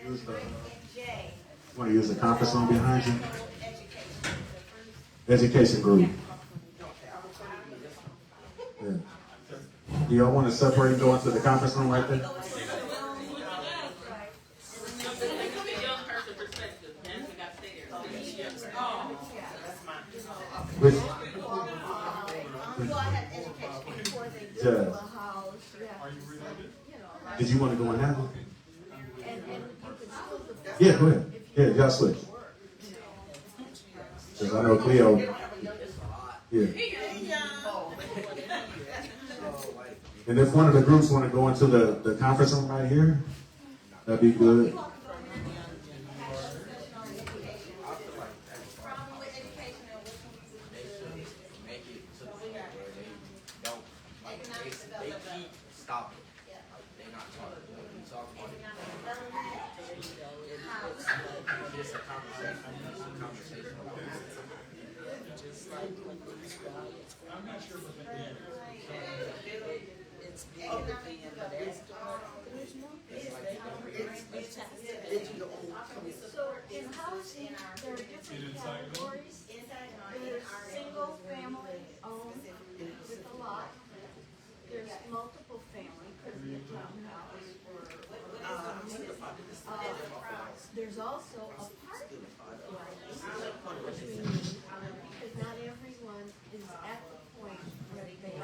And Jay. Want to use the conference room behind you? Education. Education group. Yeah. Do y'all want to separate and go into the conference room right there? Which? You all have education before they Yeah. build a house, yeah. Are you related? You know, Did you want to go in that one? and you could still develop. Yeah, go ahead. Yeah, y'all switch. Because I know Cleo. Yeah. And if one of the groups want to go into the conference room right here, that'd be good. Problem with education and what can we do to Make it to the point where they don't, like, they keep stopping. They're not talking. We talk about it. economic development, house. It's a conversation. It's a conversation about it. I'm not sure what they did. So in housing, there are different categories. There's single family owned with a lot. There's multiple family, could be a townhouse or, there's also apartment dwellings, which we need, because not everyone is at the point where they can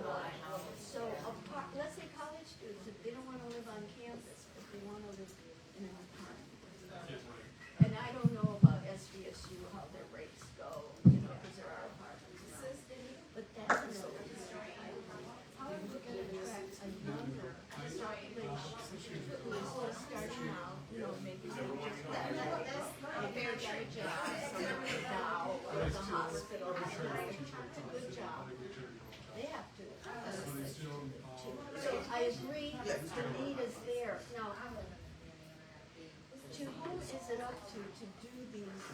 buy. So let's say college students, if they don't wanna live on campus, but they wanna live in an apartment. And I don't know about SVSU, how their rates go, you know, because there are apartments. But that's another constraint. How are we gonna attract a younger population who is just starting out, you know, maybe they just maybe they got a job somewhere now, or at the hospital, or a good job. They have to. So I agree, the need is there. Now, to whom is it up to do these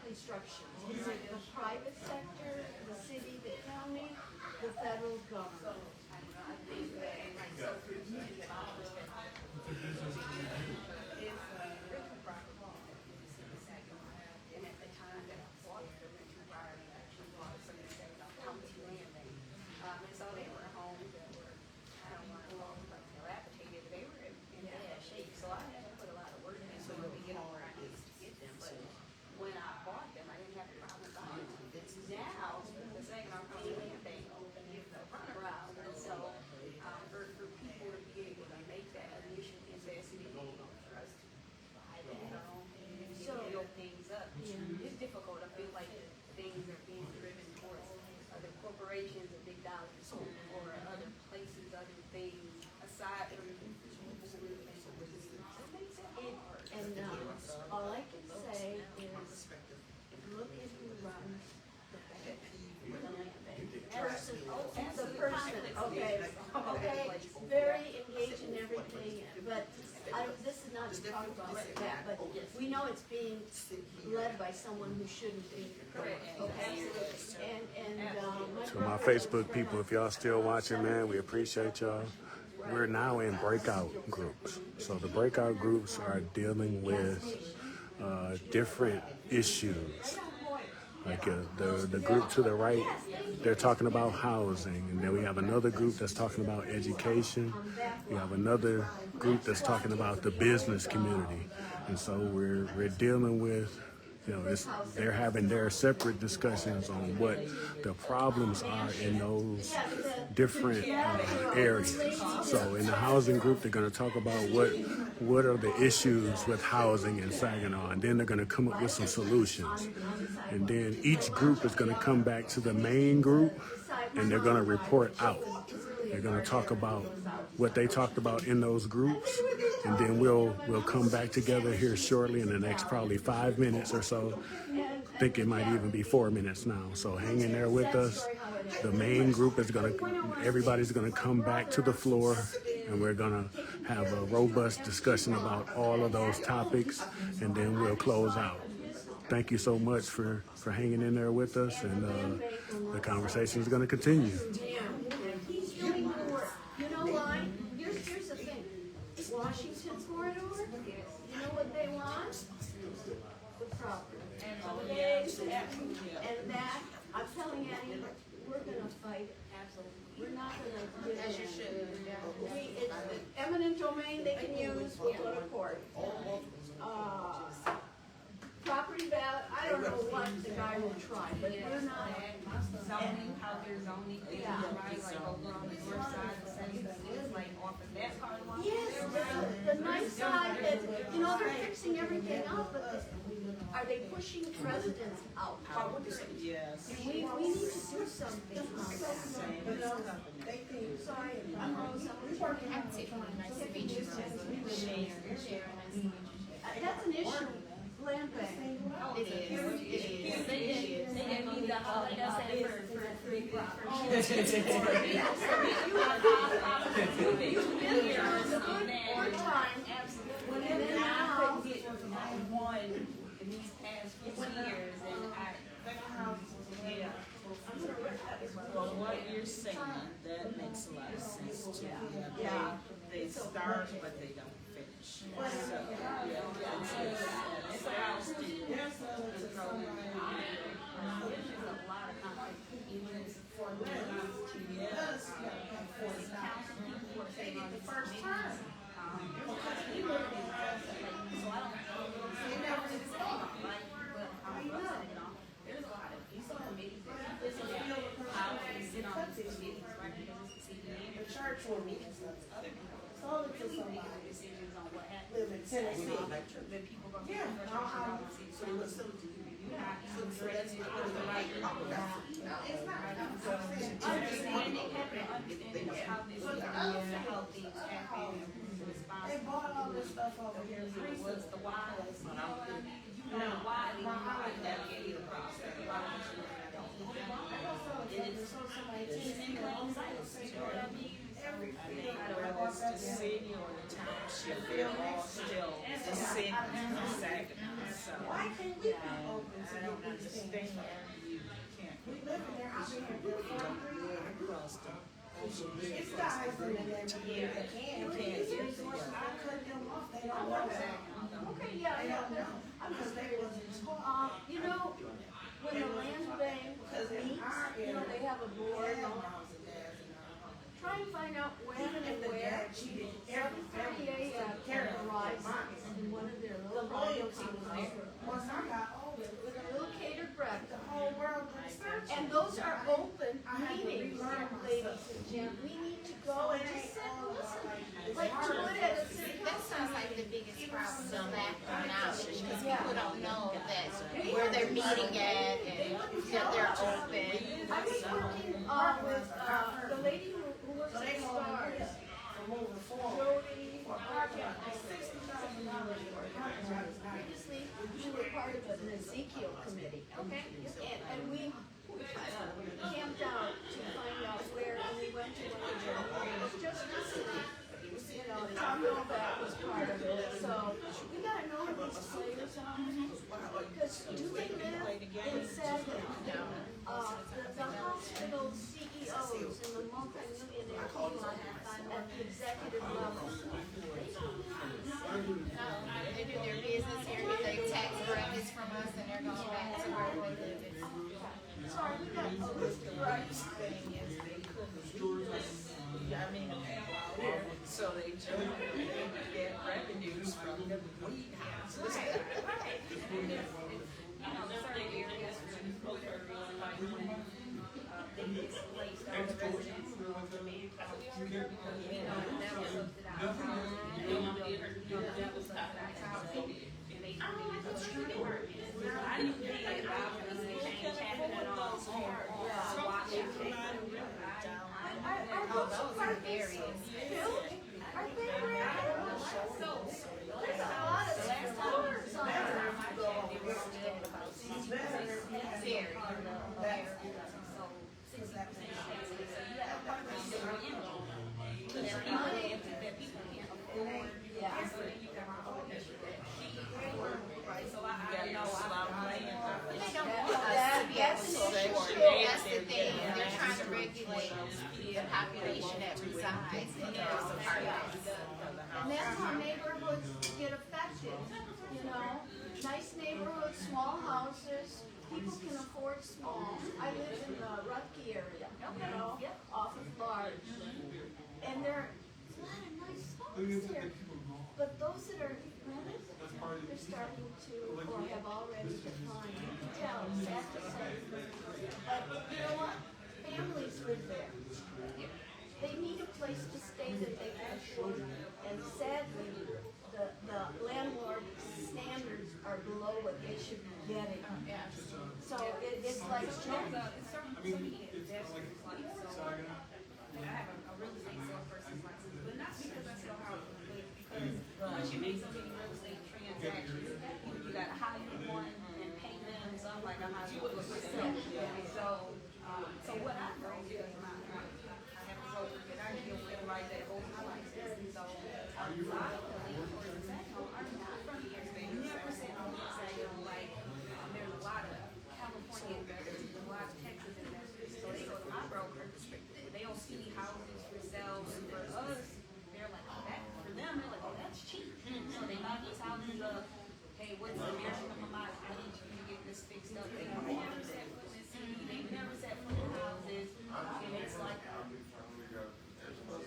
constructions? Is it the private sector, the city, the county, the federal government? It's difficult. I feel like things are being driven towards other corporations or big dollars or other places, other things aside from And all I can say is, look at who runs the bank, the land bank. The person, okay, very engaged in everything, but this is not to talk about that, but we know it's being led by someone who shouldn't be. Okay? And To my Facebook people, if y'all still watching, man, we appreciate y'all. We're now in breakout groups. So the breakout groups are dealing with different issues. Like the group to the right, they're talking about housing, and then we have another group that's talking about education. We have another group that's talking about the business community, and so we're dealing with, they're having their separate discussions on what the problems are in those different areas. So in the housing group, they're going to talk about what are the issues with housing in Saginaw, and then they're going to come up with some solutions. And then each group is going to come back to the main group, and they're going to report out. They're going to talk about what they talked about in those groups, and then we'll come back together here shortly in the next probably 5 minutes or so. I think it might even be 4 minutes now. So hang in there with us. The main group is everybody's gonna come back to the floor, and we're gonna have a robust discussion about all of those topics, and then we'll close out. Thank you so much for hanging in there with us, and the conversation is gonna continue. He's doing more. You know why? Here's the thing. Washington corridor, you know what they want? The property. And that, I'm telling Eddie, we're gonna fight it. Absolutely. We're not gonna. As you should. It's eminent domain they can use, we'll go to court. Property value, I don't know what the guy will try, but we're not. Zoning, how there's zoning, right, like over on the north side of the city, it's like off of that part of the. Yes, the nice side that, they're fixing everything up, but are they pushing residents out? Yes. We need to do something on that. Sorry, I'm Rosa. Nice to meet you. That's an issue. Land bank. It is. They gave me the holiday for free property. You've been here one time. Absolutely. And then I couldn't get one in these past 50 years, and yeah. Well, what you're saying, that makes a lot of sense to me. They start, but they don't finish. So, It's about students. There's just a lot of conflict, even for the council people who are saying the first time. Because we live in so I don't never did say right, but there's a lot of these committees that how we sit on these committees, right? Because it's the CDA, the church will meet and stuff. Other people really make decisions on what happens. live in Tennessee. Then people go to so that's the right. It's not. Understanding how this how things happen, They bought all this stuff over here. was the why. You know why they navigated the process. Whether it's the city or the township, they're all still the city of Saginaw. So Why can't we be open I don't understand. You can't. We live in there, I've been here for 3 years. Across the It's guys in there that can. I cut them off, they don't know that. Okay, yeah. I'm just saying, when the land bank meets, they have a board. Try and find out when and where. 7:30 a.m. arrives in one of their little loyalty once I got older, with a little catered breakfast. The whole world and those are open meetings, ladies and gentlemen. We need to go and just sit and listen. Like you would at a city That sounds like the biggest problem, the lack of knowledge, because people don't know that where they're meeting at and that they're open. I was working with the lady who works at Stars. Jody, $60,000 for it. Previously, we were part of an Ezekiel committee. Okay. And we camped out to find out where, and we went to one of the meetings just listening. Tom Novak was part of it. So we gotta know who these players are. Because do they live in Saginaw? The hospital CEOs and the multi-millionaire people at the executive level. They do their business here, get their tax brackets from us, and they're going back to where they live. thing is they couldn't, I mean, the people out there, so they generally get revenues from the weed houses. That's the thing, they're trying to regulate the population that resides in those apartments. And that's how neighborhoods get affected, you know? Nice neighborhoods, small houses, people can afford small. I live in the Rutgers area, you know, off of Large. And there are a lot of nice homes there. But those that are rented, they're starting to, or have already declined. Yeah, it's sad to say. But you know what? Families live there. They need a place to stay that they can afford. And sadly, the landlord standards are below what they should be getting. So it's like, I mean, it's like Saginaw. I have a really nice sale person's license, but not because I sell houses, but because once you make so many real estate transactions, you gotta hire one and pay them some like I'm hiring for myself. So what I know is I have a broker that I deal with right that holds my license. So a lot of the landlords in Saginaw are not from here. They never said I'm from Saginaw. Like there's a lot of California investors, a lot of Texas investors. So they go to my broker. They don't see houses for sale for us. They're like, oh, that for them. They're like, oh, that's cheap. So they buy these houses up. Hey, what's the minimum amount? I need you to get this fixed up. They never set foot in the city. They never set foot in houses. And it's like,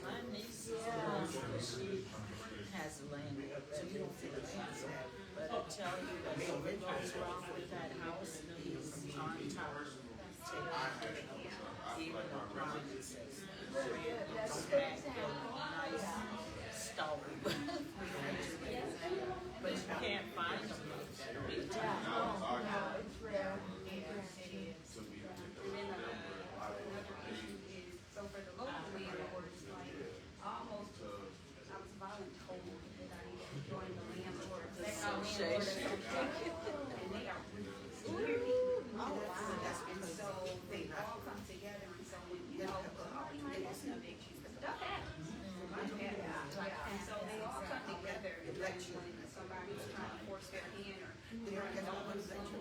My niece, she has land, so you don't think it's that. But I tell you, what goes wrong with that house is on top. Even the appliances. Nice stove. But you can't find them. it's rare. so for the local landlords, like almost, I was voluntold that I needed to join the landlord. And they are really and so they all come together and so when you know, oh, we might have some big cheese, but stuff happens. And so they all come together when somebody's trying to force their hand or they're in a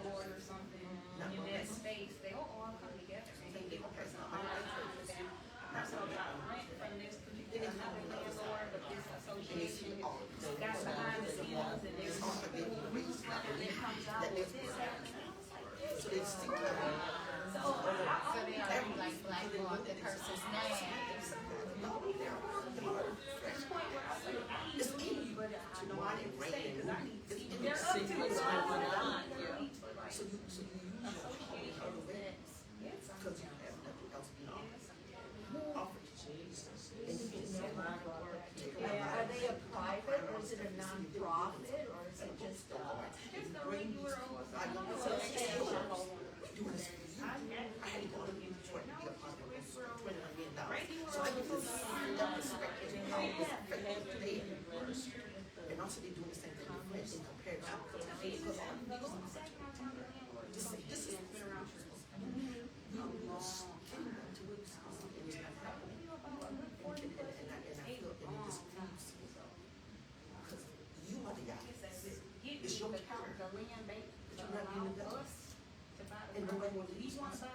board or something in that space, they all come together and they give a person a hard time for that. So rent from this particular another landlord, but this association got behind the scenes and there's and it comes out with this happening. So they already like blackball the person's name. It's easy, but I know I didn't say because I need to see They're up to what's going on. So you use your ways because you have nothing else beyond offered. Are they a private, or is it a non-profit, or is it just Just a regular old association. I had to go to Detroit to be a part of it. $21 million. So I get this perspective of how it's affecting they and also they're doing the same thing with French in comparison. Because this is been around for a long time. You are the guy. It's your power. The land bank allow us to buy the land on each one side.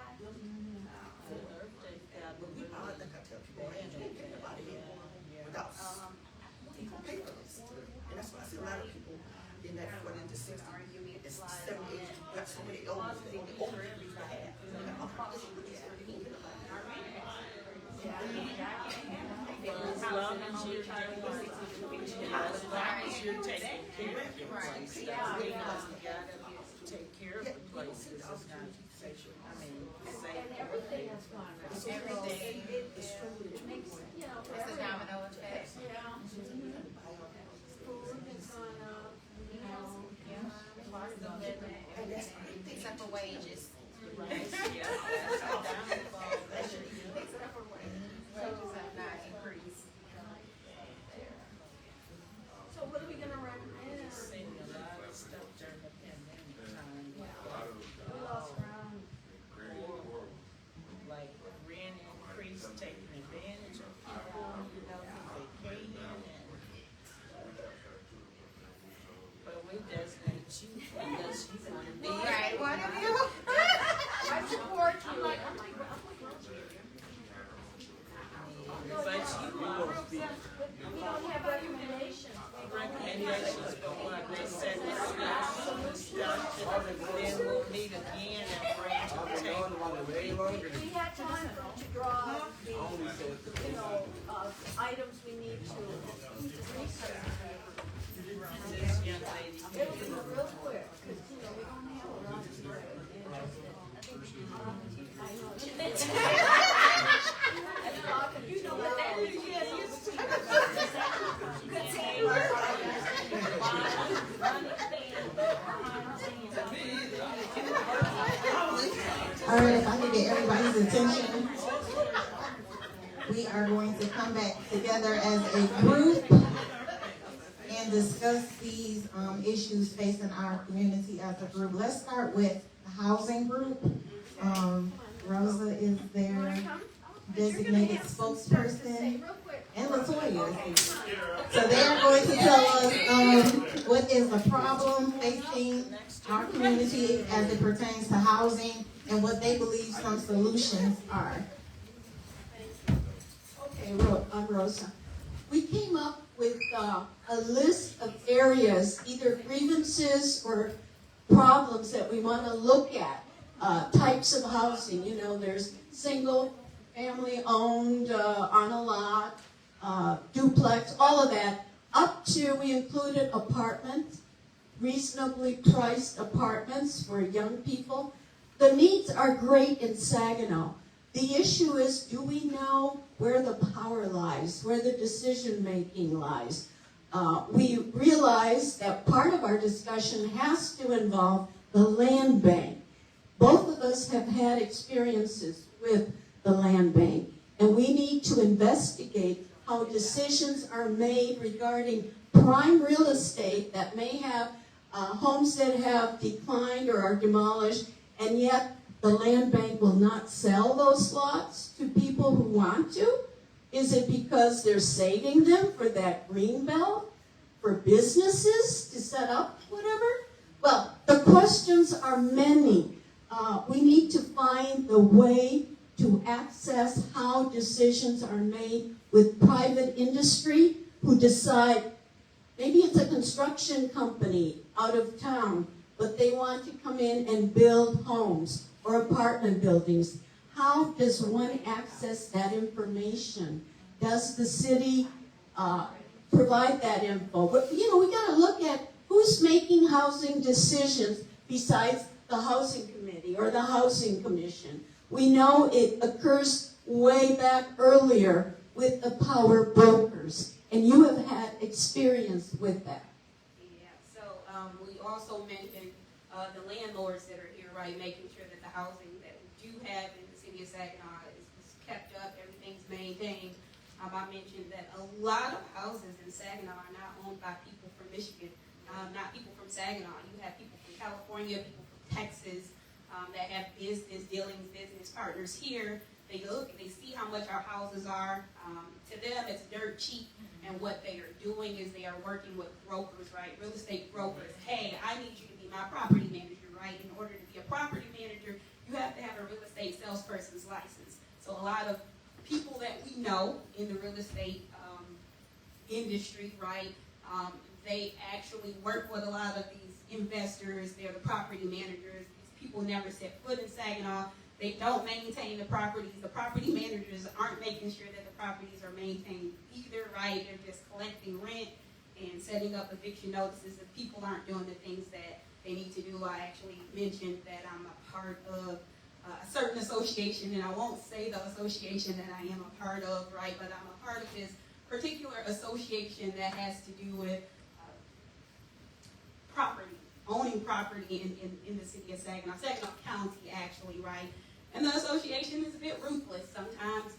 But we are, like I tell people, I ain't care about it without people pay for this. And that's why I see a lot of people in that 40 to 60, it's 70, 80, got so many owners, they over every half. As long as you're taking care of your place, you gotta take care of the place. It's not sexual. I mean, safe. And everything has gone up. Everything is truly Makes, you know, for It's a everyone. domino effect. Yeah. Food has gone up, you know. Cost of living, everything, except for wages. Except for wages. Wages have not increased. So what are we gonna recommend? seen a lot of stuff during the pandemic time. We lost around. Like rent increase, taking advantage of people, you know, because they came in and. But we designate you unless you want to be. Right, one of you? I support you. But you are. We don't have recommendations. Recommendations, but what they said is stuff, then we'll meet again and bring to the table. We had time to draw the, you know, items we need to research. This young lady. It'll be real quick, because, you know, we don't have a lot to do. I know. You know what that is? Good teamwork. All right, if I can get everybody's attention, we are going to come back together as a group and discuss these issues facing our community as a group. Let's start with the housing group. Rosa is their designated spokesperson, and LaToya is here. So they are going to tell us what is the problem facing our community as it pertains to housing and what they believe some solutions are. Okay, I'm Rosa. We came up with a list of areas, either grievances or problems that we want to look at. Types of housing, you know, there's single, family owned, on a lot, duplex, all of that. Up to, we included apartments, reasonably priced apartments for young people. The needs are great in Saginaw. The issue is, do we know where the power lies, where the decision making lies? We realize that part of our discussion has to involve the land bank. Both of us have had experiences with the land bank, and we need to investigate how decisions are made regarding prime real estate that may have homes that have declined or are demolished, and yet the land bank will not sell those lots to people who want to? Is it because they're saving them for that green belt, for businesses to set up whatever? Well, the questions are many. We need to find the way to access how decisions are made with private industry who decide, maybe it's a construction company out of town, but they want to come in and build homes or apartment buildings. How does one access that information? Does the city provide that info? But, you know, we got to look at who's making housing decisions besides the housing committee or the housing commission. We know it occurs way back earlier with the power brokers, and you have had experience with that. Yeah, so we also mentioned the landlords that are here, right, making sure that the housing that we do have in the city of Saginaw is kept up, everything's maintained. I mentioned that a lot of houses in Saginaw are not owned by people from Michigan, not people from Saginaw. You have people from California, people from Texas that have business dealings, business partners here. They look and they see how much our houses are. To them, it's dirt cheap. And what they are doing is they are working with brokers, right? Real estate brokers. Hey, I need you to be my property manager, right? In order to be a property manager, you have to have a real estate salesperson's license. So a lot of people that we know in the real estate industry, right? They actually work with a lot of these investors. They're the property managers. These people never set foot in Saginaw. They don't maintain the properties. The property managers aren't making sure that the properties are maintained either, right? They're just collecting rent and setting up eviction notices if people aren't doing the things that they need to do. I actually mentioned that I'm a part of a certain association, and I won't say the association that I am a part of, right? But I'm a part of this particular association that has to do with property, owning property in the city of Saginaw County, actually, right? And the association is a bit ruthless. Sometimes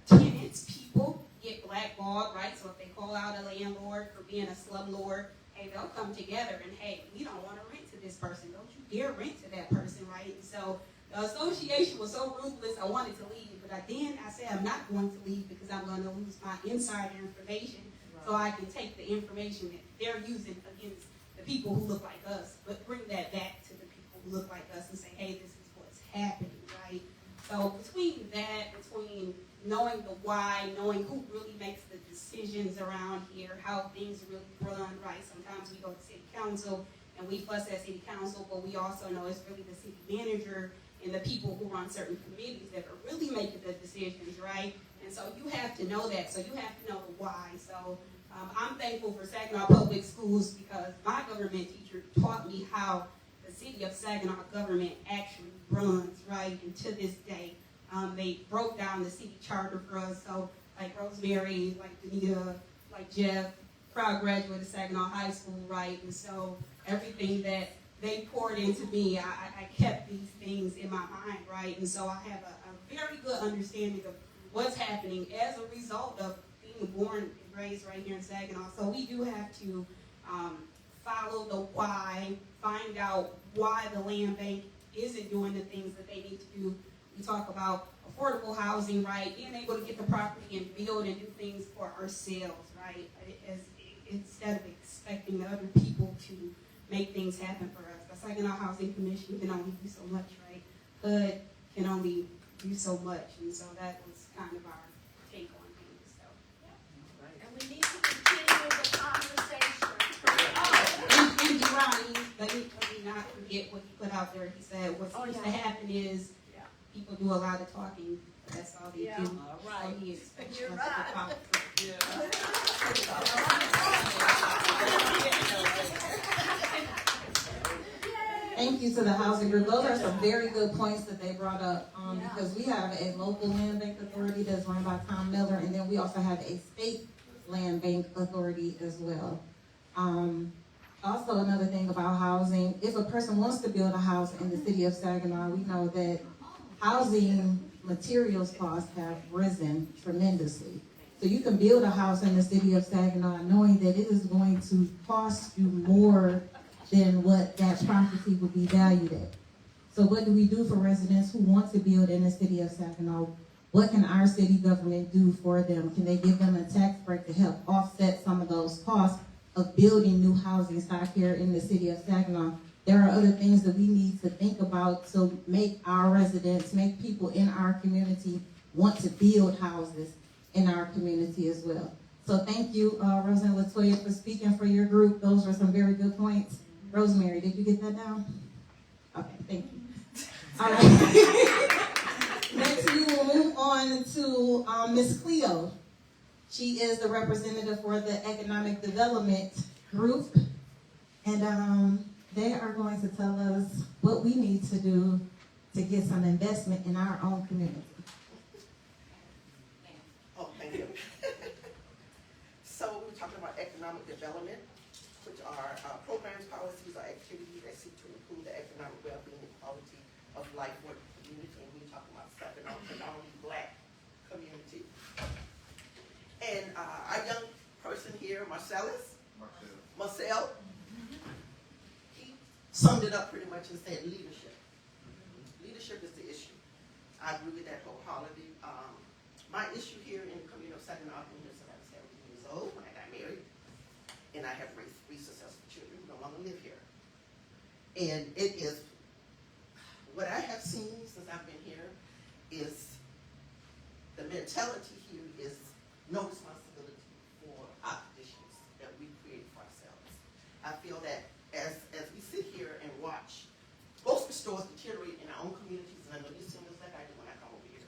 tenants, people get blackballed, right? So if they call out a landlord for being a slumlord, hey, they'll come together and, hey, we don't want to rent to this person. Don't you dare rent to that person, right? And so the association was so ruthless, I wanted to leave. But then I said I'm not going to leave because I'm going to lose my insider information. Right. So I can take the information that they're using against the people who look like us, but bring that back to the people who look like us and say, hey, this is what's happening, right? So between knowing the why, knowing who really makes the decisions around here, how things really run, right? Sometimes we go to city council and we fuss at city council, but we also know it's really the city manager and the people who run certain committees that are really making the decisions, right? And so you have to know that. So you have to know the why. So I'm thankful for Saginaw Public Schools because my government teacher taught me how the city of Saginaw government actually runs, right? And to this day, they broke down the city charter for us. So like Rosemary, like Danita, like Jeff, proud graduate of Saginaw High School, right? And so everything that they poured into me, I kept these things in my mind, right? And so I have a very good understanding of what's happening as a result of being born and raised right here in Saginaw. So we do have to follow the why, find out why the land bank isn't doing the things that they need to do. We talk about affordable housing, right? Being able to get the property and build and do things for ourselves, right? Instead of expecting the other people to make things happen for us. The Saginaw Housing Commission can only do so much, right? HUD can only do so much. And so that was kind of our take on things. So. And we need to continue the conversation. And Ronnie, let me not forget what he put out there. He said what seems to happen is people do a lot of talking. That's all they do. All right. So he expects You're us right. to talk. Thank you to the housing group. Those are some very good points that they brought up because we have a local land bank authority that's run by Tom Miller, and then we also have a state land bank authority as well. Also, another thing about housing, if a person wants to build a house in the city of Saginaw, we know that housing materials costs have risen tremendously. So you can build a house in the city of Saginaw knowing that it is going to cost you more than what that property would be valued at. So what do we do for residents who want to build in the city of Saginaw? What can our city government do for them? Can they give them a tax break to help offset some of those costs of building new housing stock here in the city of Saginaw? There are other things that we need to think about to make our residents, make people in our community want to build houses in our community as well. So thank you, Rosa and Latoya, for speaking for your group. Those were some very good points. Rosemary, did you get that down? Okay, thank you. All right. Next, we will move on to Ms. Cleo. She is the representative for the Economic Development Group. And they are going to tell us what we need to do to get some investment in our own community. Oh, thank you. So we're talking about economic development, which are programs, policies, or activities that seek to improve the economic well-being and quality of life for the community. And we're talking about Saginaw, predominantly Black community. And our young person here, Marcel, he summed it up pretty much and said leadership. Leadership is the issue. I agree with that wholeheartedly. My issue here in the community of Saginaw, I've been here since I was 17 years old when I got married. And I have raised 3 successful children who don't want to live here. And it is, what I have seen since I've been here is the mentality here is no responsibility for our conditions that we create for ourselves. I feel that as we sit here and watch, most stores deteriorate in our own communities, and I know you've seen this like I do when I come over here,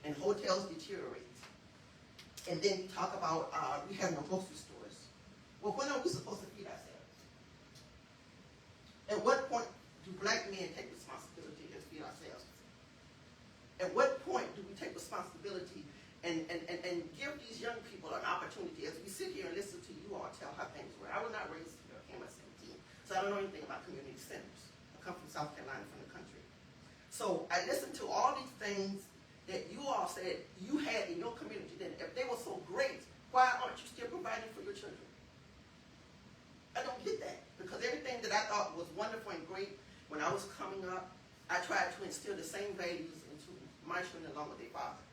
and hotels deteriorate. And then you talk about we have no grocery stores. Well, when are we supposed to feed ourselves? At what point do black men take responsibility and feed ourselves? At what point do we take responsibility and give these young people an opportunity as we sit here and listen to you all tell how things were? I was not raised here. I came at 17, so I don't know anything about community centers. I come from South Carolina, from the country. So I listened to all these things that you all said you had in your community. Then if they were so great, why aren't you still providing for your children? I don't get that, because everything that I thought was wonderful and great when I was coming up, I tried to instill the same values into my children along with their father,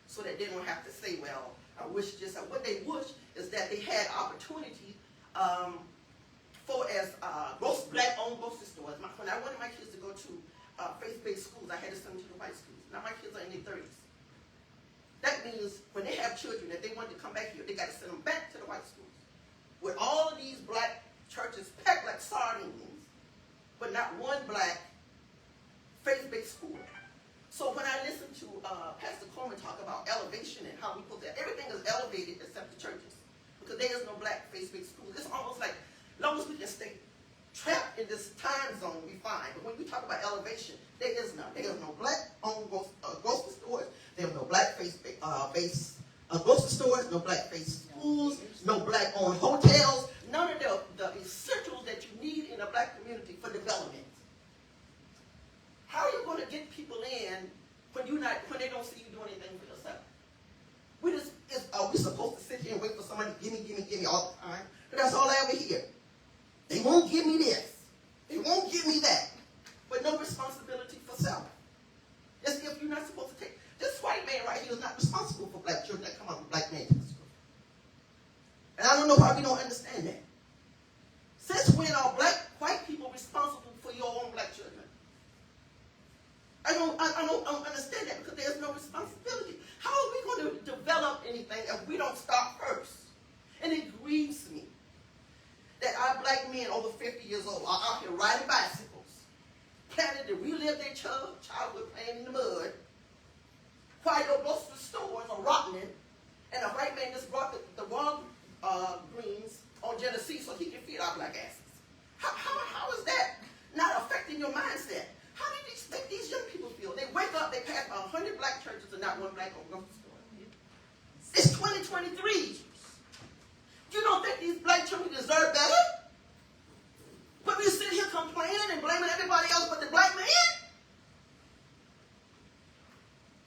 so that they don't have to say, well, I wish this. What they wish is that they had opportunity for as black-owned grocery stores. When I wanted my kids to go to faith-based schools, I had to send them to the white schools. Now my kids are in their 30s. That means when they have children, if they want to come back here, they got to send them back to the white schools. With all of these black churches packed like sardines, but not one black faith-based school. So when I listen to Pastor Coleman talk about elevation and how we put that, everything is elevated except the churches, because there is no black faith-based school. It's almost like, as long as we can stay trapped in this time zone, we fine. But when we talk about elevation, there is none. There is no black-owned grocery stores. There are no black-based grocery stores, no black-based schools, no black-owned hotels. None of the essentials that you need in a black community for development. How are you going to get people in when they don't see you doing anything for yourself? Are we supposed to sit here and wait for somebody to give me all the time? But that's all I ever hear. They won't give me this. They won't give me that. But no responsibility for self. As if you're not supposed to take. This white man right here is not responsible for black children that come out of black men to the school. And I don't know why we don't understand that. Since when are white people responsible for your own black children? I don't understand that, because there's no responsibility. How are we going to develop anything if we don't start first? And it grieves me that our black men over 50 years old are out here riding bicycles, planning to relive their childhood playing in the mud, while your grocery stores are rotting, and a white man just brought the wrong greens on Genesee so he can feed our black asses. How is that not affecting your mindset? How do you expect these young people feel? They wake up, they pass 100 black churches and not one black grocery store. It's 2023. You don't think these black children deserve better? But we sit here complaining and blaming everybody else but the black man?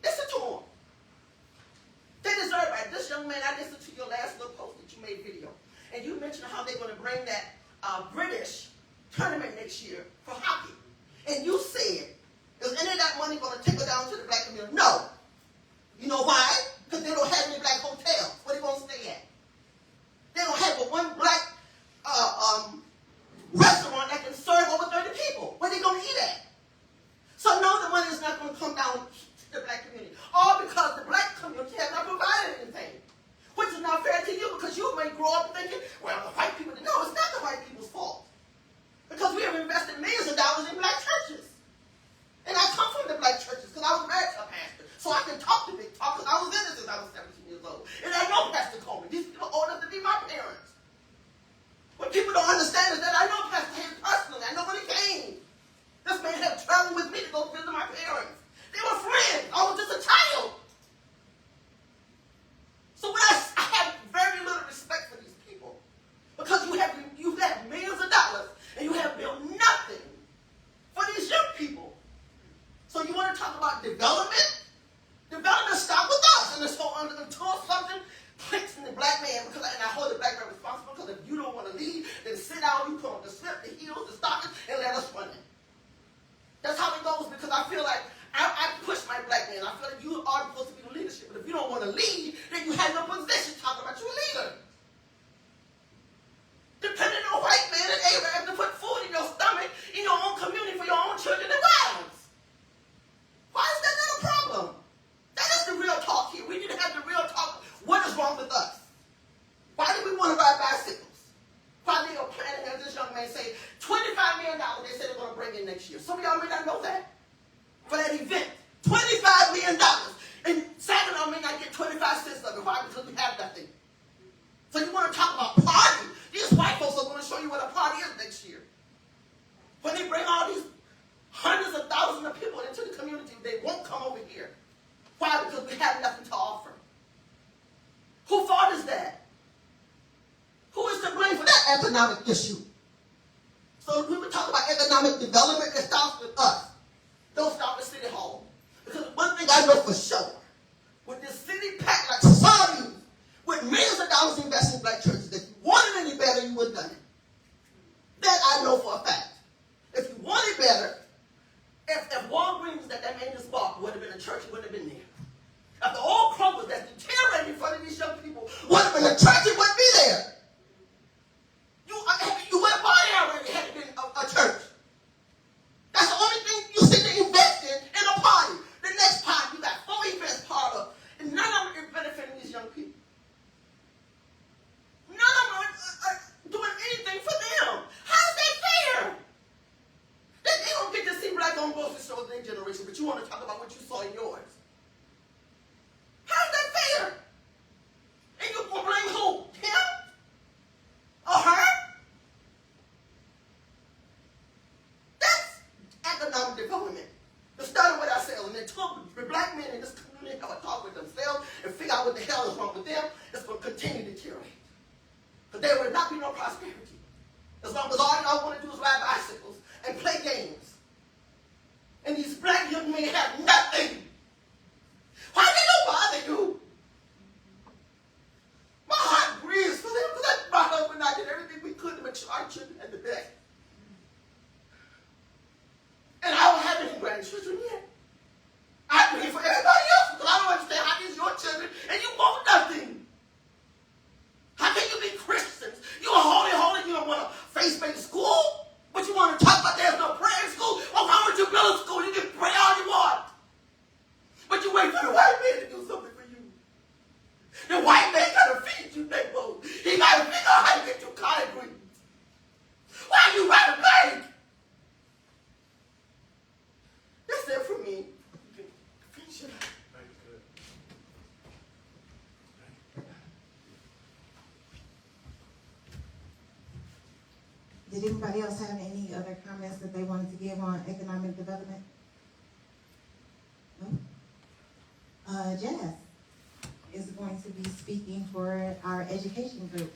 Listen to them. They deserve it. This young man, I listened to your last little post that you made video, and you mentioned how they're going to bring that British tournament next year for hockey. And you said, is any of that money going to trickle down to the black community? No. You know why? Because they don't have any black hotels. Where they going to stay at? They don't have but one black restaurant that can serve over 30 people. Where they going to eat at? So no, the money is not going to come down to the black community. All because the black community has not provided anything. Which is not fair to you, because you may grow up thinking, well, the white people, no, it's not the white people's fault. Because we have invested millions of dollars in black churches. And I come from the black churches because I was married to a pastor. So I can talk to big talk, because I was in it since I was 17 years old. And I know Pastor Coleman. These people old enough to be my parents. What people don't understand is that I know Pastor Hayes personally. I know when he came. This man had traveled with me to go visit my parents. They were friends. I was just a child. So when I have very little respect for these people, because you have millions of dollars and you have built nothing for these young people. So you want to talk about development? Development starts with us. And so until something clicks in the black man, and I hold the black man responsible, because if you don't want to lead, then sit down, you put on the slip, the heels, the stockings, and let us run it. That's how it goes, because I feel like I push my black man. I feel like you are supposed to be the leadership. But if you don't want to lead, then you have no position talking about you a leader. Depending on white man and Arab to put food in your stomach, in your own community, for your own children and wives. Why is that not a an event, $25 million. And Saginaw may not get 25 cents of it. Why? Because we have nothing. So you want to talk about party? These white folks are going to show you what a party is next year. When they bring all these hundreds of thousands of people into the community, they won't come over here. Why? Because we have nothing to offer. Whose fault is that? Who is to blame for that economic issue? So when we talk about economic development, it starts with us. Don't start with City Hall. Because one thing I know for sure, with this city packed like sardines, with millions of dollars invested in black churches, if you wanted any better, you would have done it. That I know for a fact. If you wanted better, if Walgreens that man just bought would have been a church, it wouldn't have been there. If the old Kroger's that's deteriorating in front of these young people would have been a church, it wouldn't be there. You would have bought it already had it been a church. That's the only thing you seem to invest in a party. The next party, you got 4 events part of, and none of them are benefiting these young people. None of them are doing anything for them. How is that fair? They don't get to see black on grocery stores in their generation, but you want to talk about what you saw in yours. How is that fair? And you going to blame who? Him? Or her? That's economic development. To start with ourselves and then talk with black men in this community, have a talk with themselves and figure out what the hell is wrong with them. It's going to continue to deteriorate. Because there will not be no prosperity. As long as all y'all want to do is ride bicycles and play games. And these black young men have nothing. Why did they bother you? My heart grieves for them because I brought up and I did everything we could to make sure our children had the best. And I don't have any grandchildren yet. I grieve for everybody else because I don't understand how these your children and you want nothing. How can you be Christians? You are holy, you don't want a faith-based school, but you want to talk about there's no prayer in school? Oh, why would you build a school? You can pray all you want. But you wait for the white man to do something for you. The white man got to feed you, Negro. He got to figure out how to get you collard greens. Why you write a bank? That's it for me. You can finish it up. Did anybody else have any other comments that they wanted to give on economic development? No? Jazz is going to be speaking for our education group.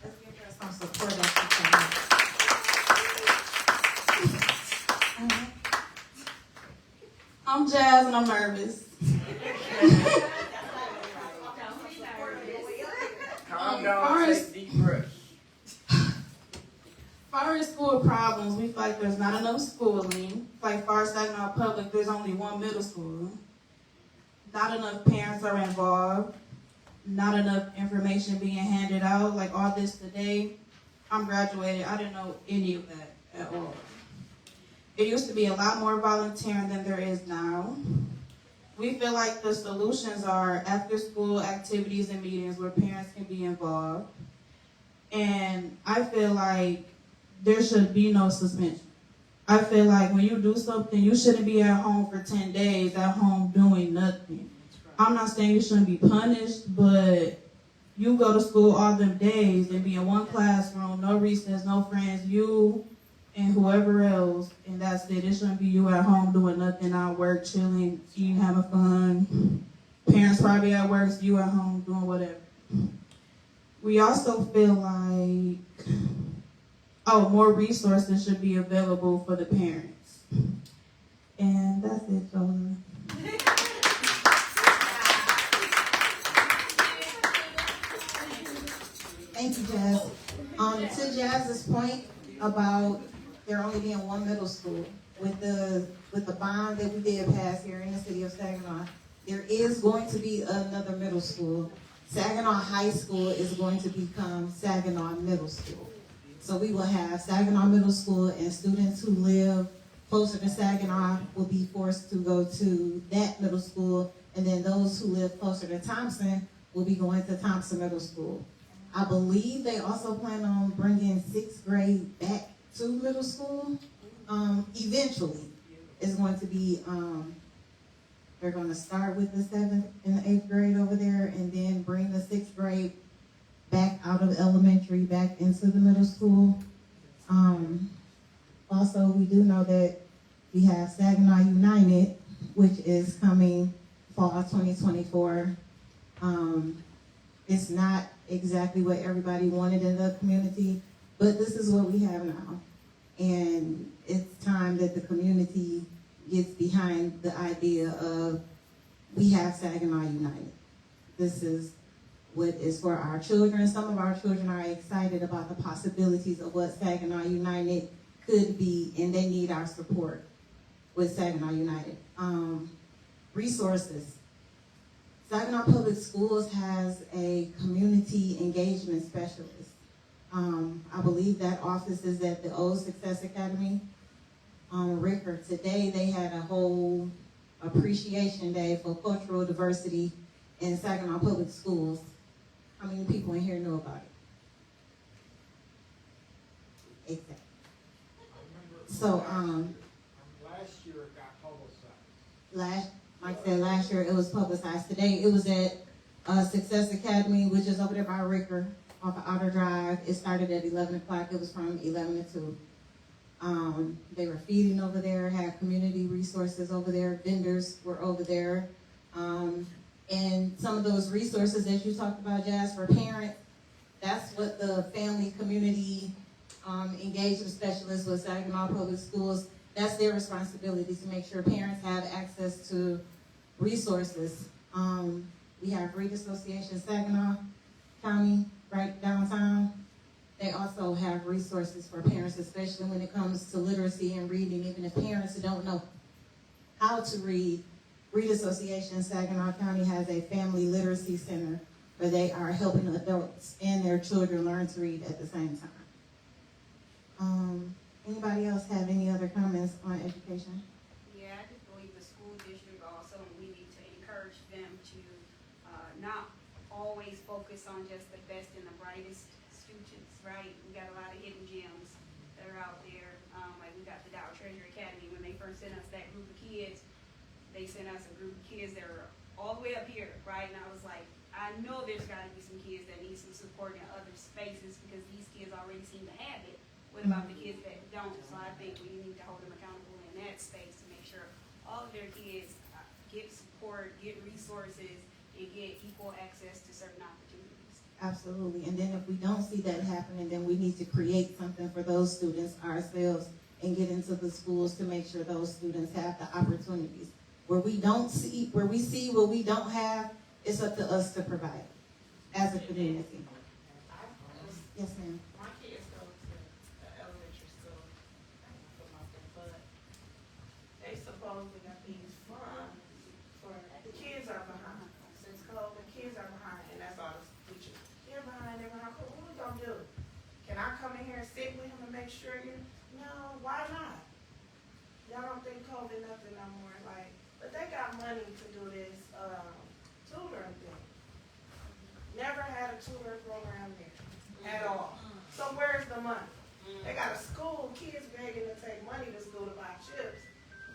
Let's give her some support as she comes. I'm Jazz and I'm nervous. Calm down, take deep breaths. Far as school problems, we feel like there's not enough schooling. Like far as Saginaw Public, there's only one middle school. Not enough parents are involved. Not enough information being handed out. Like all this today, I'm graduated. I didn't know any of that at all. It used to be a lot more volunteering than there is now. We feel like the solutions are after school activities and meetings where parents can be involved. And I feel like there should be no suspension. I feel like when you do something, you shouldn't be at home for 10 days at home doing nothing. I'm not saying you shouldn't be punished, but you go to school all them days and be in one classroom, no recess, no friends, you and whoever else, and that's it. It shouldn't be you at home doing nothing, out work, chilling, eating, having fun. Parents probably at work, you at home doing whatever. We also feel like, more resources should be available for the parents. And that's it, Jola. Thank you, Jazz. To Jazz's point about there only being one middle school, with the bond that we did pass here in the city of Saginaw, there is going to be another middle school. Saginaw High School is going to become Saginaw Middle School. So we will have Saginaw Middle School, and students who live closer to Saginaw will be forced to go to that middle school, and then those who live closer to Thompson will be going to Thompson Middle School. I believe they also plan on bringing 6th grade back to middle school eventually. is going to be, they're going to start with the 7th and the 8th grade over there, and then bring the 6th grade back out of elementary, back into the middle school. Also, we do know that we have Saginaw United, which is coming fall 2024. It's not exactly what everybody wanted in the community, but this is what we have now. And it's time that the community gets behind the idea of we have Saginaw United. This is what is for our children. Some of our children are excited about the possibilities of what Saginaw United could be, and they need our support with Saginaw United. Resources. Saginaw Public Schools has a community engagement specialist. I believe that office is at the Old Success Academy on Ricker. Today they had a whole appreciation day for cultural diversity in Saginaw Public Schools. How many people in here know about it? Exactly. So, last year it got publicized. Like I said, last year it was publicized. Today it was at Success Academy, which is over there by Ricker, off of Outer Drive. It started at 11 o'clock. It was from 11 to 2. They were feeding over there, had community resources over there, vendors were over there. And some of those resources that you talked about, Jazz, for parents, that's what the family community engagement specialist with Saginaw Public Schools, that's their responsibility to make sure parents have access to resources. We have Read Association Saginaw County right downtown. They also have resources for parents, especially when it comes to literacy and reading, even if parents don't know how to read. Read Association Saginaw County has a family literacy center where they are helping adults and their children learn to read at the same time. Anybody else have any other comments on education? Yeah, I just believe the school district also, we need to encourage them to not always focus on just the best and the brightest students, right? We got a lot of hidden gems that are out there. Like we got the Dow Treasure Academy. When they first sent us that group of kids, they sent us a group of kids that were all the way up here, right? And I was like, I know there's got to be some kids that need some support in other spaces because these kids already seem to have it. What about the kids that don't? So I think we need to hold them accountable in that space to make sure all of their kids get support, get resources, and get equal access to certain opportunities. Absolutely. And then if we don't see that happening, then we need to create something for those students ourselves and get into the schools to make sure those students have the opportunities. Where we see what we don't have, it's up to us to provide as a community. Yes, ma'am. My kids go to the elementary school, but they supposedly got these funds for the kids are behind. Since COVID, kids are behind, and that's all the teachers. They're behind. What we gonna do? Can I come in here and sit with him and make sure you? No, why not? Y'all don't think COVID nothing no more, like, but they got money to do this tutoring thing. Never had a tutoring program there at all. So where's the money? They got a school, kids begging to take money to school to buy chips.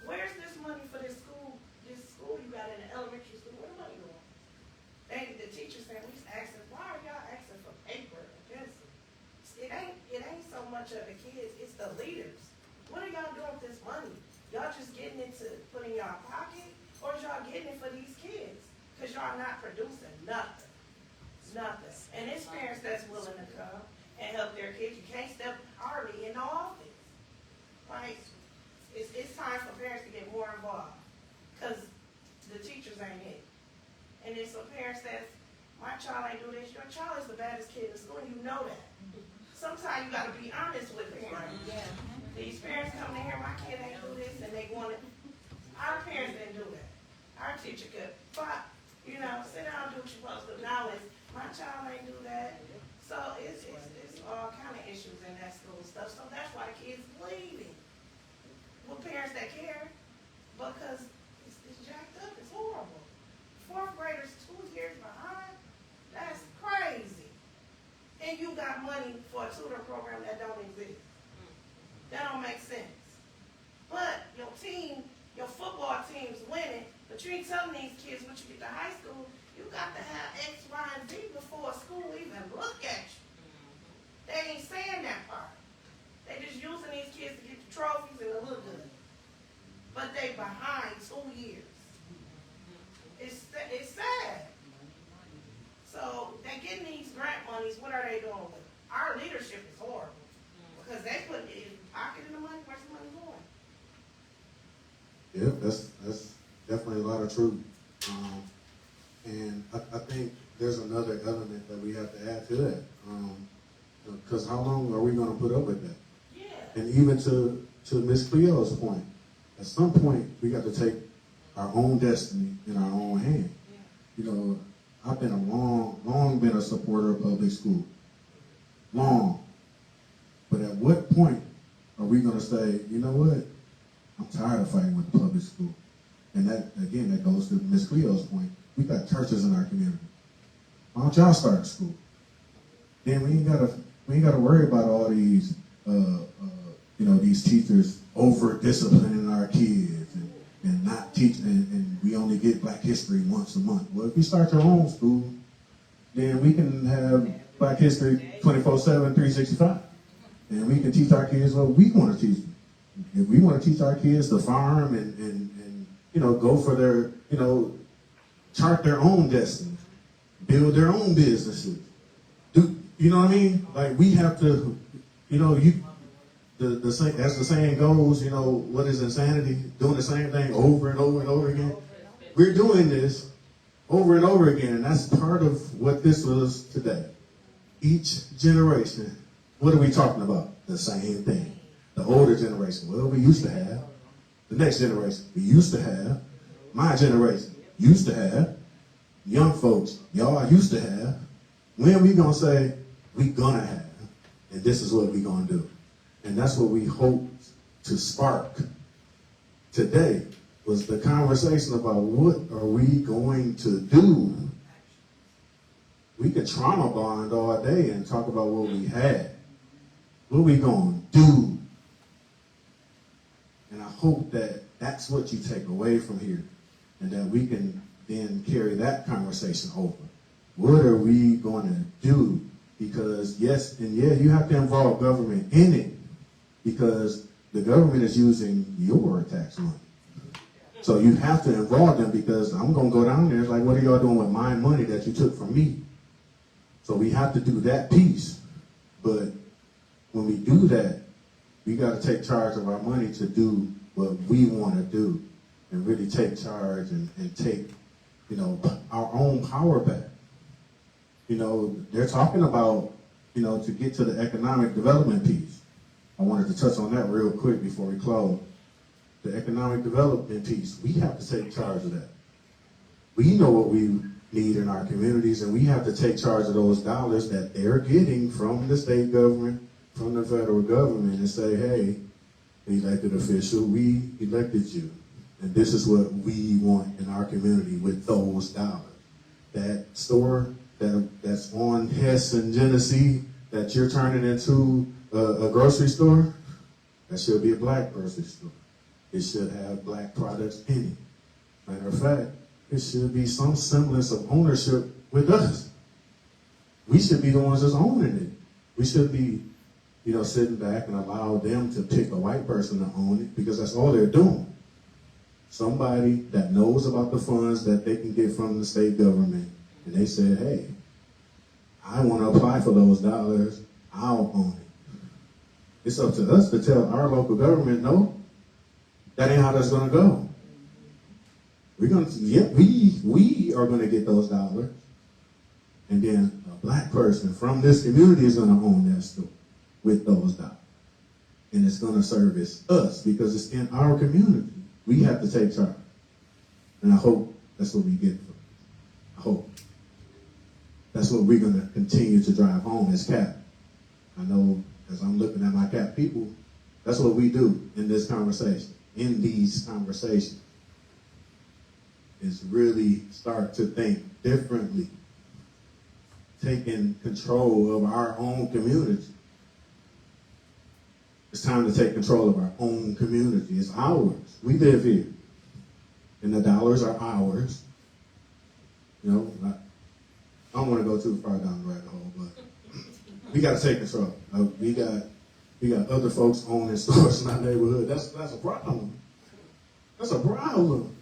Where's this money for this school you got in the elementary school? Where the money going? The teacher said, we asking, why are y'all asking for paper and pencil? It ain't so much of the kids, it's the leaders. What are y'all doing with this money? Y'all just getting it to put in y'all pocket, or is y'all getting it for these kids? Because y'all not producing nothing. Nothing. And it's parents that's willing to come and help their kids. You can't step already in the office. Like, it's time for parents to get more involved. Because the teachers ain't it. And then some parents says, my child ain't do this. Your child is the baddest kid in school, and you know that. Sometimes you got to be honest with parents. Yeah. These parents come to hear my kid ain't do this, and they want it. Our parents didn't do that. Our teacher could, sit down and do what you're supposed to do. Now it's, my child ain't do that. So it's all kind of issues in that school stuff. So that's why the kids leaving. With parents that care, because it's jacked up. It's horrible. 4th graders 2 years behind. That's crazy. And you got money for a tutor program that don't exist. That don't make sense. But your 10 But you ain't telling these kids when you get to high school, you got to have X, Y, and Z before school even look at you. They ain't saying that part. They just using these kids to get the trophies and to look good. But they behind 2 years. It's sad. So they getting these grant monies, what are they doing with it? Our leadership is horrible. Because they put it in pocketing the money, where's the money going? Yeah, that's definitely a lot of truth. And I think there's another element that we have to add to that. Because how long are we going to put up with that? Yeah. And even to Ms. Cleo's point, at some point we got to take our own destiny in our own hand. Yeah. You know, I've been long been a supporter of public school. Long. But at what point are we going to say, you know what? I'm tired of fighting with the public school. And that, again, that goes to Ms. Cleo's point. We got churches in our community. Why don't y'all start school? Then we ain't gotta worry about all these, these teachers over disciplining our kids and not teaching, and we only get Black History once a month. Well, if you start your own school, then we can have Black History 24/7, 365. And we can teach our kids what we want to teach them. If we want to teach our kids to farm and go for their, chart their own destiny, build their own businesses. You know what I mean? Like, we have to, as the saying goes, what is insanity? Doing the same thing over and over and over again. We're doing this over and over again, and that's part of what this was today. Each generation, what are we talking about? The same thing. The older generation, well, we used to have. The next generation, we used to have. My generation, used to have. Young folks, y'all used to have. When are we going to say, we gonna have, and this is what we gonna do? And that's what we hope to spark today, was the conversation about what are we going to do. We could trauma bond all day and talk about what we had. What we gonna do? And I hope that that's what you take away from here, and that we can then carry that conversation over. What are we going to do? Because yes, you have to involve government in it, because the government is using your tax money. So you have to involve them, because I'm going to go down there, it's like, what are y'all doing with my money that you took from me? So we have to do that piece. But when we do that, we got to take charge of our money to do what we want to do, and really take charge and take, our own power back. They're talking about, to get to the economic development piece. I wanted to touch on that real quick before we close. The economic development piece, we have to take charge of that. We know what we need in our communities, and we have to take charge of those dollars that they're getting from the state government, from the federal government, and say, hey, elected official, we elected you, and this is what we want in our community with those dollars. That store that's on Hess and Genesee that you're turning into a grocery store, that should be a Black grocery store. It should have Black products in it. Matter of fact, it should be some semblance of ownership with us. We should be the ones that's owning it. We should be, sitting back and allow them to pick a white person to own it, because that's all they're doing. Somebody that knows about the funds that they can get from the state government, and they said, hey, I want to apply for those dollars, I'll own it. It's up to us to tell our local government, no, that ain't how that's going to go. We are going to get those dollars, and then a Black person from this community is going to own that store with those dollars. And it's going to service us, because it's in our community. We have to take charge. And I hope that's what we get from it. I hope. That's what we're going to continue to drive home as CAP. I know, as I'm looking at my CAP people, that's what we do in this conversation, in these conversations, is really start to think differently, taking control of our own community. It's time to take control of our own community. It's ours. We live here. and the dollars are ours. You know, I don't want to go too far down the rabbit hole, but we got to take control. We got other folks owning stores in our neighborhood. That's a problem. That's a problem.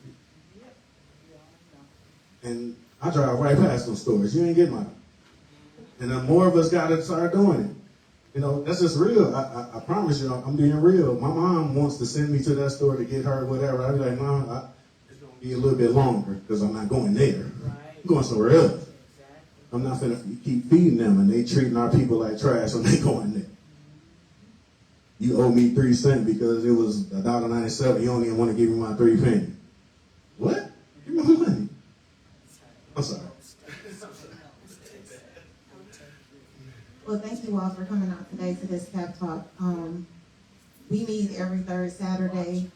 And I drive right past those stores. You ain't getting mine. And then more of us got to start doing it. You know, that's just real. I promise you, I'm being real. My mom wants to send me to that store to get her whatever. I'd be like, Mom, it's going to be a little bit longer because I'm not going there. I'm going somewhere else. I'm not going to keep feeding them, and they treating our people like trash when they going there. You owe me 3 cents because it was $1.97. You don't even want to give me my 3 pennies. What? Give me my money. I'm sorry. Well, thank you all for coming out today to this CAP Talk. We meet every third Saturday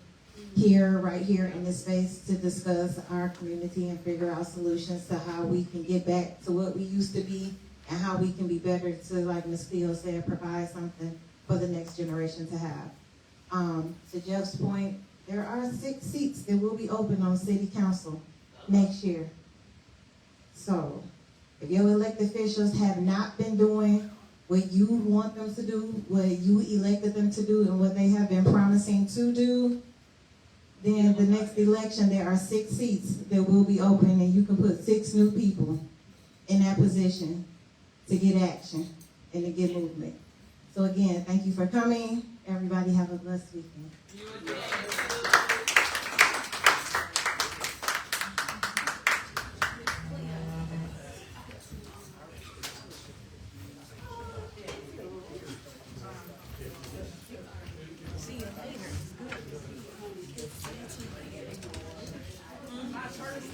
right here in this space to discuss our community and figure out solutions to how we can get back to what we used to be and how we can be better to, like Ms. Cleo said, provide something for the next generation to have. To Jeff's point, there are 6 seats that will be open on City Council next year. So, if your elected officials have not been doing what you want them to do, what you elected them to do, and what they have been promising to do, then the next election, there are 6 seats that will be open, and you can put 6 new people in that position to get action and to get movement. So again, thank you for coming. Everybody have a blessed weekend. My first